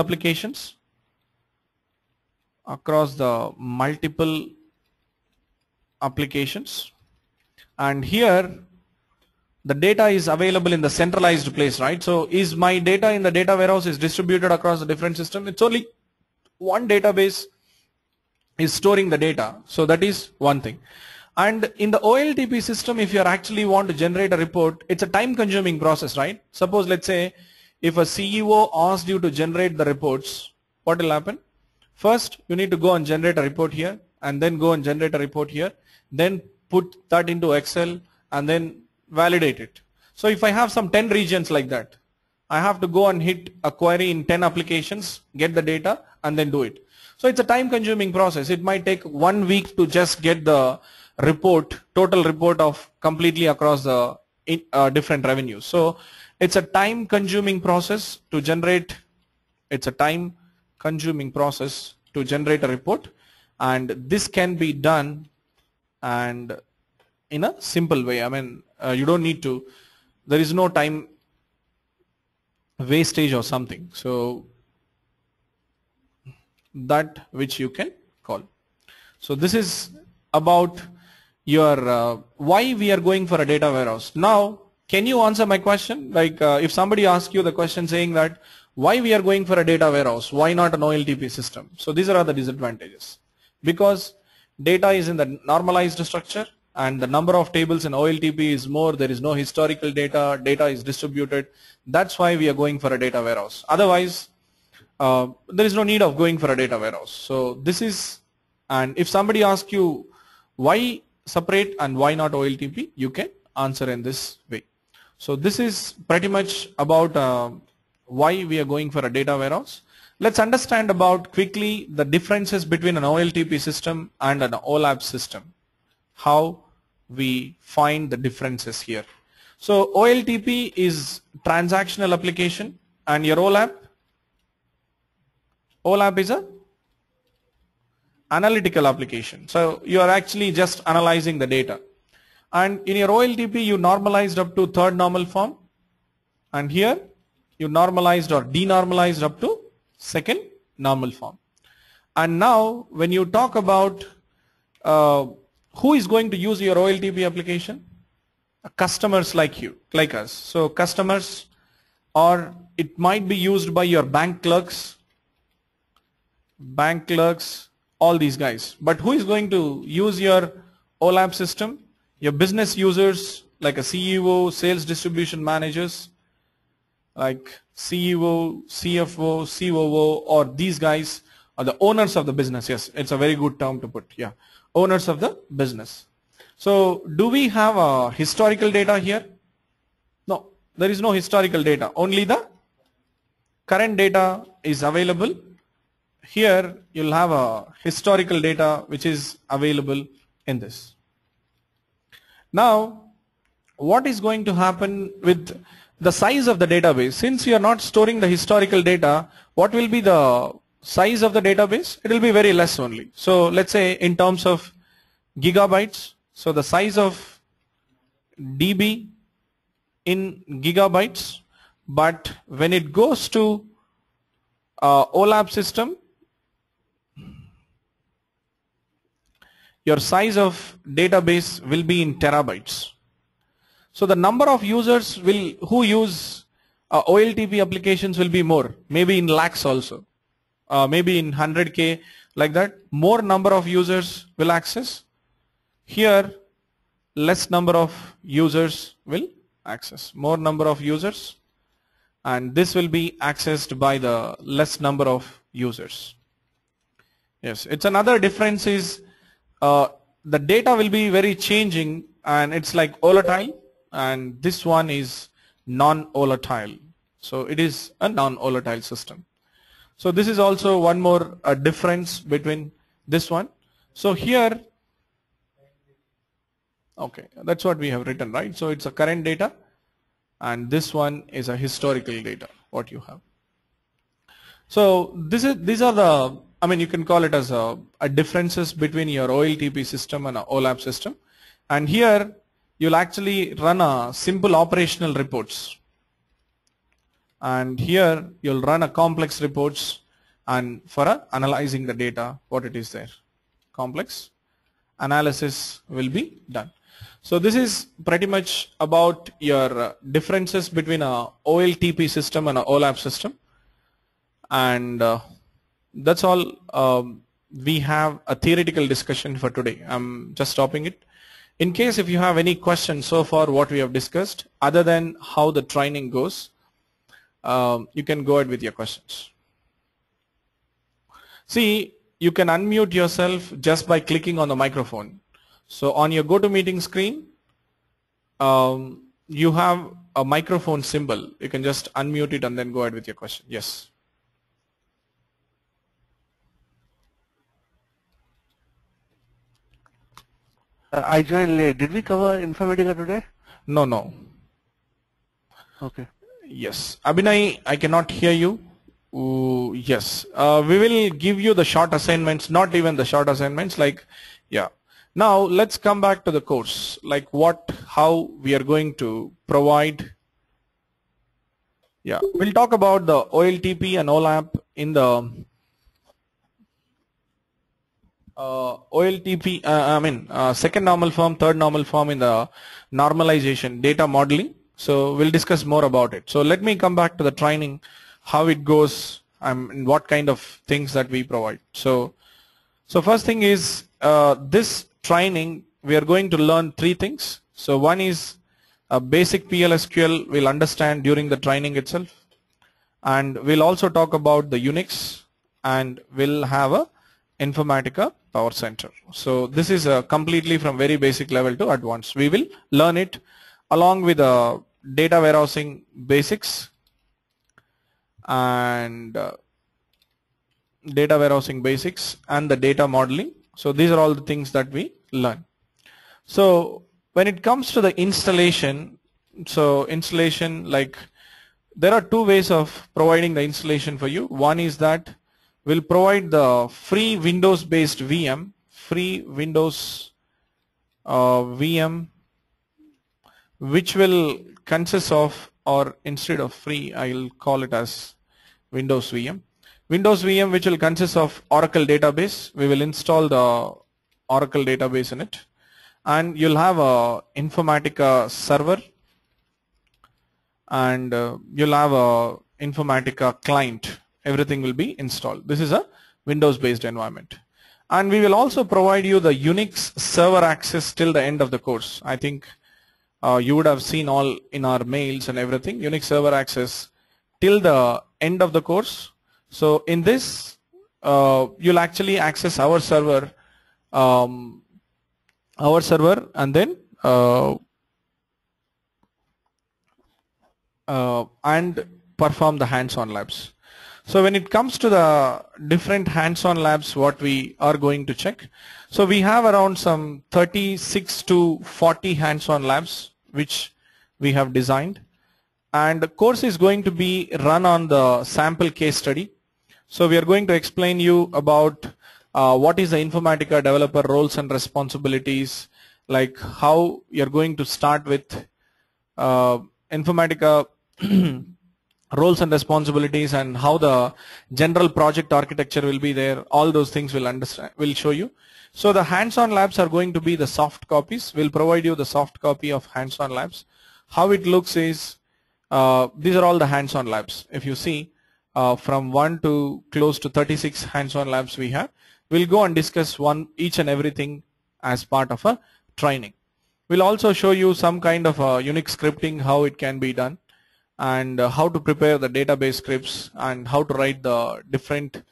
A: applications, and here the data is available in the centralized place, right? So is my data in the data warehouse is distributed across the different systems? It's only one database is storing the data, so that is one thing. And in the OLTP system, if you actually want to generate a report, it's a time consuming process, right? Suppose, let's say if a CEO asked you to generate the reports, what will happen? First you need to go and generate a report here, and then go and generate a report here, then put that into Excel and then validate it. So if I have some 10 regions like that, I have to go and hit a query in 10 applications, get the data and then do it. So it's a time consuming process. It might take 1 week to just get the report, total report of completely across the different revenues. So it's a time consuming process to generate, a report, and this can be done and in a simple way. I mean, you don't need to, there is no time wastage or something. So that which you can call. So this is about your why we are going for a data warehouse. Now can you answer my question? Like if somebody asks you the question saying that why we are going for a data warehouse, why not an OLTP system? So these are the disadvantages. Because data is in the normalized structure and the number of tables in OLTP is more, there is no historical data, data is distributed. That's why we are going for a data warehouse. Otherwise, there is no need of going for a data warehouse. So this is, and if somebody asks you why separate and why not OLTP, you can answer in this way. So this is pretty much about why we are going for a data warehouse. Let's understand about quickly the differences between an OLTP system and an OLAP system, how we find the differences here. So OLTP is transactional application, and your OLAP is a analytical application. So you are actually just analyzing the data. And in your OLTP, you normalized up to third normal form, and here you normalized or denormalized up to second normal form. And now when you talk about who is going to use your OLTP application, customers like you, like us. So customers, or it might be used by your bank clerks, all these guys. But who is going to use your OLAP system? Your business users like a CEO, sales distribution managers, like CEO, CFO, COO, or these guys are the owners of the business. Yes, it's a very good term to put. Yeah, owners of the business. So do we have a historical data here? No, there is no historical data. Only the current data is available. Here you'll have a historical data which is available in this. Now, what is going to happen with the size of the database? Since you are not storing the historical data, what will be the size of the database? It will be very less only. So let's say in terms of gigabytes, so the size of DB in gigabytes, but when it goes to OLAP system, your size of database will be in terabytes. So the number of users who use OLTP applications will be more, maybe in lakhs also, maybe in 100K, like that. More number of users will access. Here, less number of users will access. More number of users, and this will be accessed by the less number of users. Yes, it's another difference is the data will be very changing, and it's like volatile, and this one is non-volatile. So it is a non-volatile system. So this is also one more difference between this one. So here, okay, that's what we have written, right? So it's a current data, and this one is a historical data, what you have. So these are the, I mean, you can call it as a differences between your OLTP system and a OLAP system. And here you'll actually run a simple operational reports, and here you'll run a complex reports, and for analyzing the data, what it is there, complex analysis will be done. So this is pretty much about your differences between a OLTP system and a OLAP system. And that's all. We have a theoretical discussion for today. I'm just stopping it. In case if you have any questions so far what we have discussed, other than how the training goes, you can go ahead with your questions. See, you can unmute yourself just by clicking on the microphone. So on your GoToMeeting screen, you have a microphone symbol. You can just unmute it and then go ahead with your question. Yes.
B: I joined late. Did we cover Informatica today?
A: No.
B: Okay.
A: Yes. Abhinay, I cannot hear you. Yes. We will give you the short assignments, not even the short assignments, like, yeah. Now let's come back to the course, like how we are going to provide. Yeah, we'll talk about the OLTP and OLAP in the OLTP, second normal form, third normal form in the normalization data modeling. So we'll discuss more about it. So let me come back to the training, how it goes, and what kind of things that we provide. So first thing is this training we are going to learn 3 things. So one is a basic PLSQL we'll understand during the training itself, and we'll also talk about the Unix, and we'll have a Informatica Powercenter. So this is completely from very basic level to advanced. We will learn it along with data warehousing basics and data warehousing basics and the data modeling. So these are all the things that we learn. So when it comes to the installation, so installation, like there are two ways of providing the installation for you. One is that we'll provide the free Windows based VM, free Windows VM, which will consist of, or instead of free, I'll call it as Windows VM. Windows VM which will consist of Oracle database. We will install the Oracle database in it, and you'll have a Informatica server, and you'll have a Informatica client. Everything will be installed. This is a Windows based environment, and we will also provide you the Unix server access till the end of the course. I think you would have seen all in our mails and everything, Unix server access till the end of the course. So in this you'll actually access our server and then and perform the hands-on labs. So when it comes to the different hands-on labs, what we are going to check, so we have around some 36 to 40 hands-on labs which we have designed, and the course is going to be run on the sample case study. So we are going to explain you about what is the Informatica developer roles and responsibilities, like how you're going to start with Informatica roles and responsibilities, and how the general project architecture will be there. All those things will show you. So the hands-on labs are going to be the soft copies. We'll provide you the soft copy of hands-on labs. How it looks is these are all the hands-on labs. If you see from 1 to close to 36 hands-on labs we have. We'll go and discuss each and everything as part of a training. We'll also show you some kind of Unix scripting, how it can be done, and how to prepare the database scripts, and how to write the different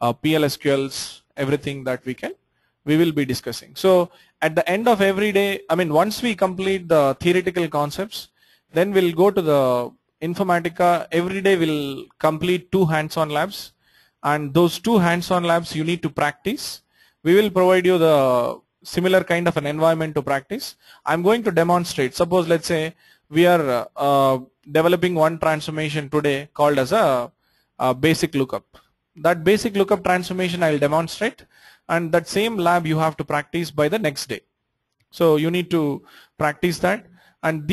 A: PLSQLs, everything that we will be discussing. So at the end of every day, I mean, once we complete the theoretical concepts, then we'll go to the Informatica. Every day we'll complete 2 hands-on labs, and those 2 hands-on labs you need to practice. We will provide you the similar kind of an environment to practice. I'm going to demonstrate. Suppose let's say we are developing one transformation today called as a basic lookup. That basic lookup transformation I will demonstrate, and that same lab you have to practice by the next day. So you need to practice that, and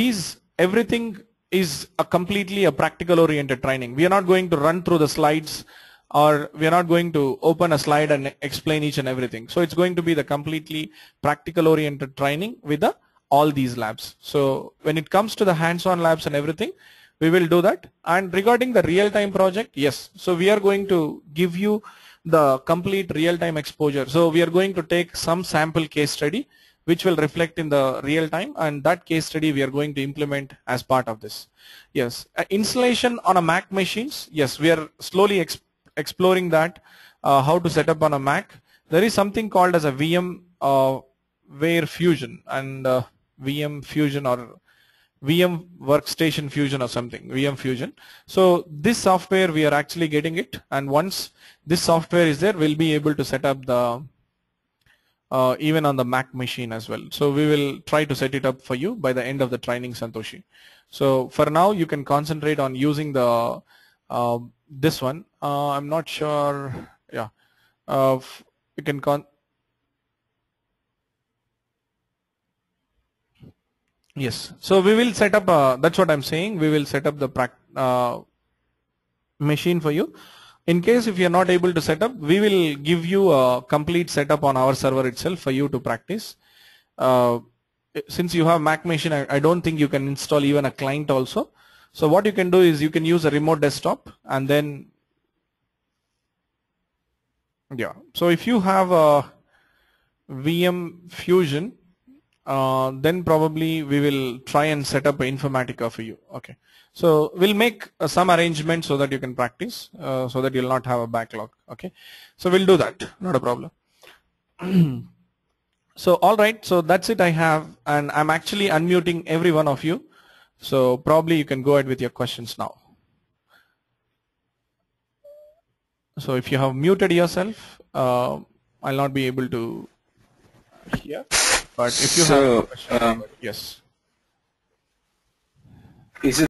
A: everything is completely a practical oriented training. We are not going to run through the slides, or we are not going to open a slide and explain each and everything. So it's going to be the completely practical oriented training with all these labs. So when it comes to the hands-on labs and everything, we will do that. And regarding the real-time project, yes, so we are going to give you the complete real-time exposure. So we are going to take some sample case study which will reflect in the real time, and that case study we are going to implement as part of this. Yes, installation on a Mac machines, yes, we are slowly exploring that, how to set up on a Mac. There is something called as a VMware Fusion, and VM Fusion, or VM Workstation Fusion, or something, VM Fusion. So this software we are actually getting it, and once this software is there, we'll be able to set up the even on the Mac machine as well. So we will try to set it up for you by the end of the training, Santoshi. So for now you can concentrate on using the this one. I'm not sure. Yeah, you can yes. So we will set up. That's what I'm saying. We will set up the machine for you. In case if you are not able to set up, we will give you a complete setup on our server itself for you to practice. Since you have Mac machine, I don't think you can install even a client also. So what you can do is you can use a remote desktop, and then yeah. So if you have a VM Fusion, then probably we will try and set up Informatica for you. Okay. So we'll make some arrangements so that you can practice, so that you'll not have a backlog. Okay. So we'll do that. Not a problem. So all right. So that's it I have, and I'm actually unmuting every one of you. So probably you can go ahead with your questions now. So if you have muted yourself, I'll not be able to hear. But if you have a question, yes.
C: Is it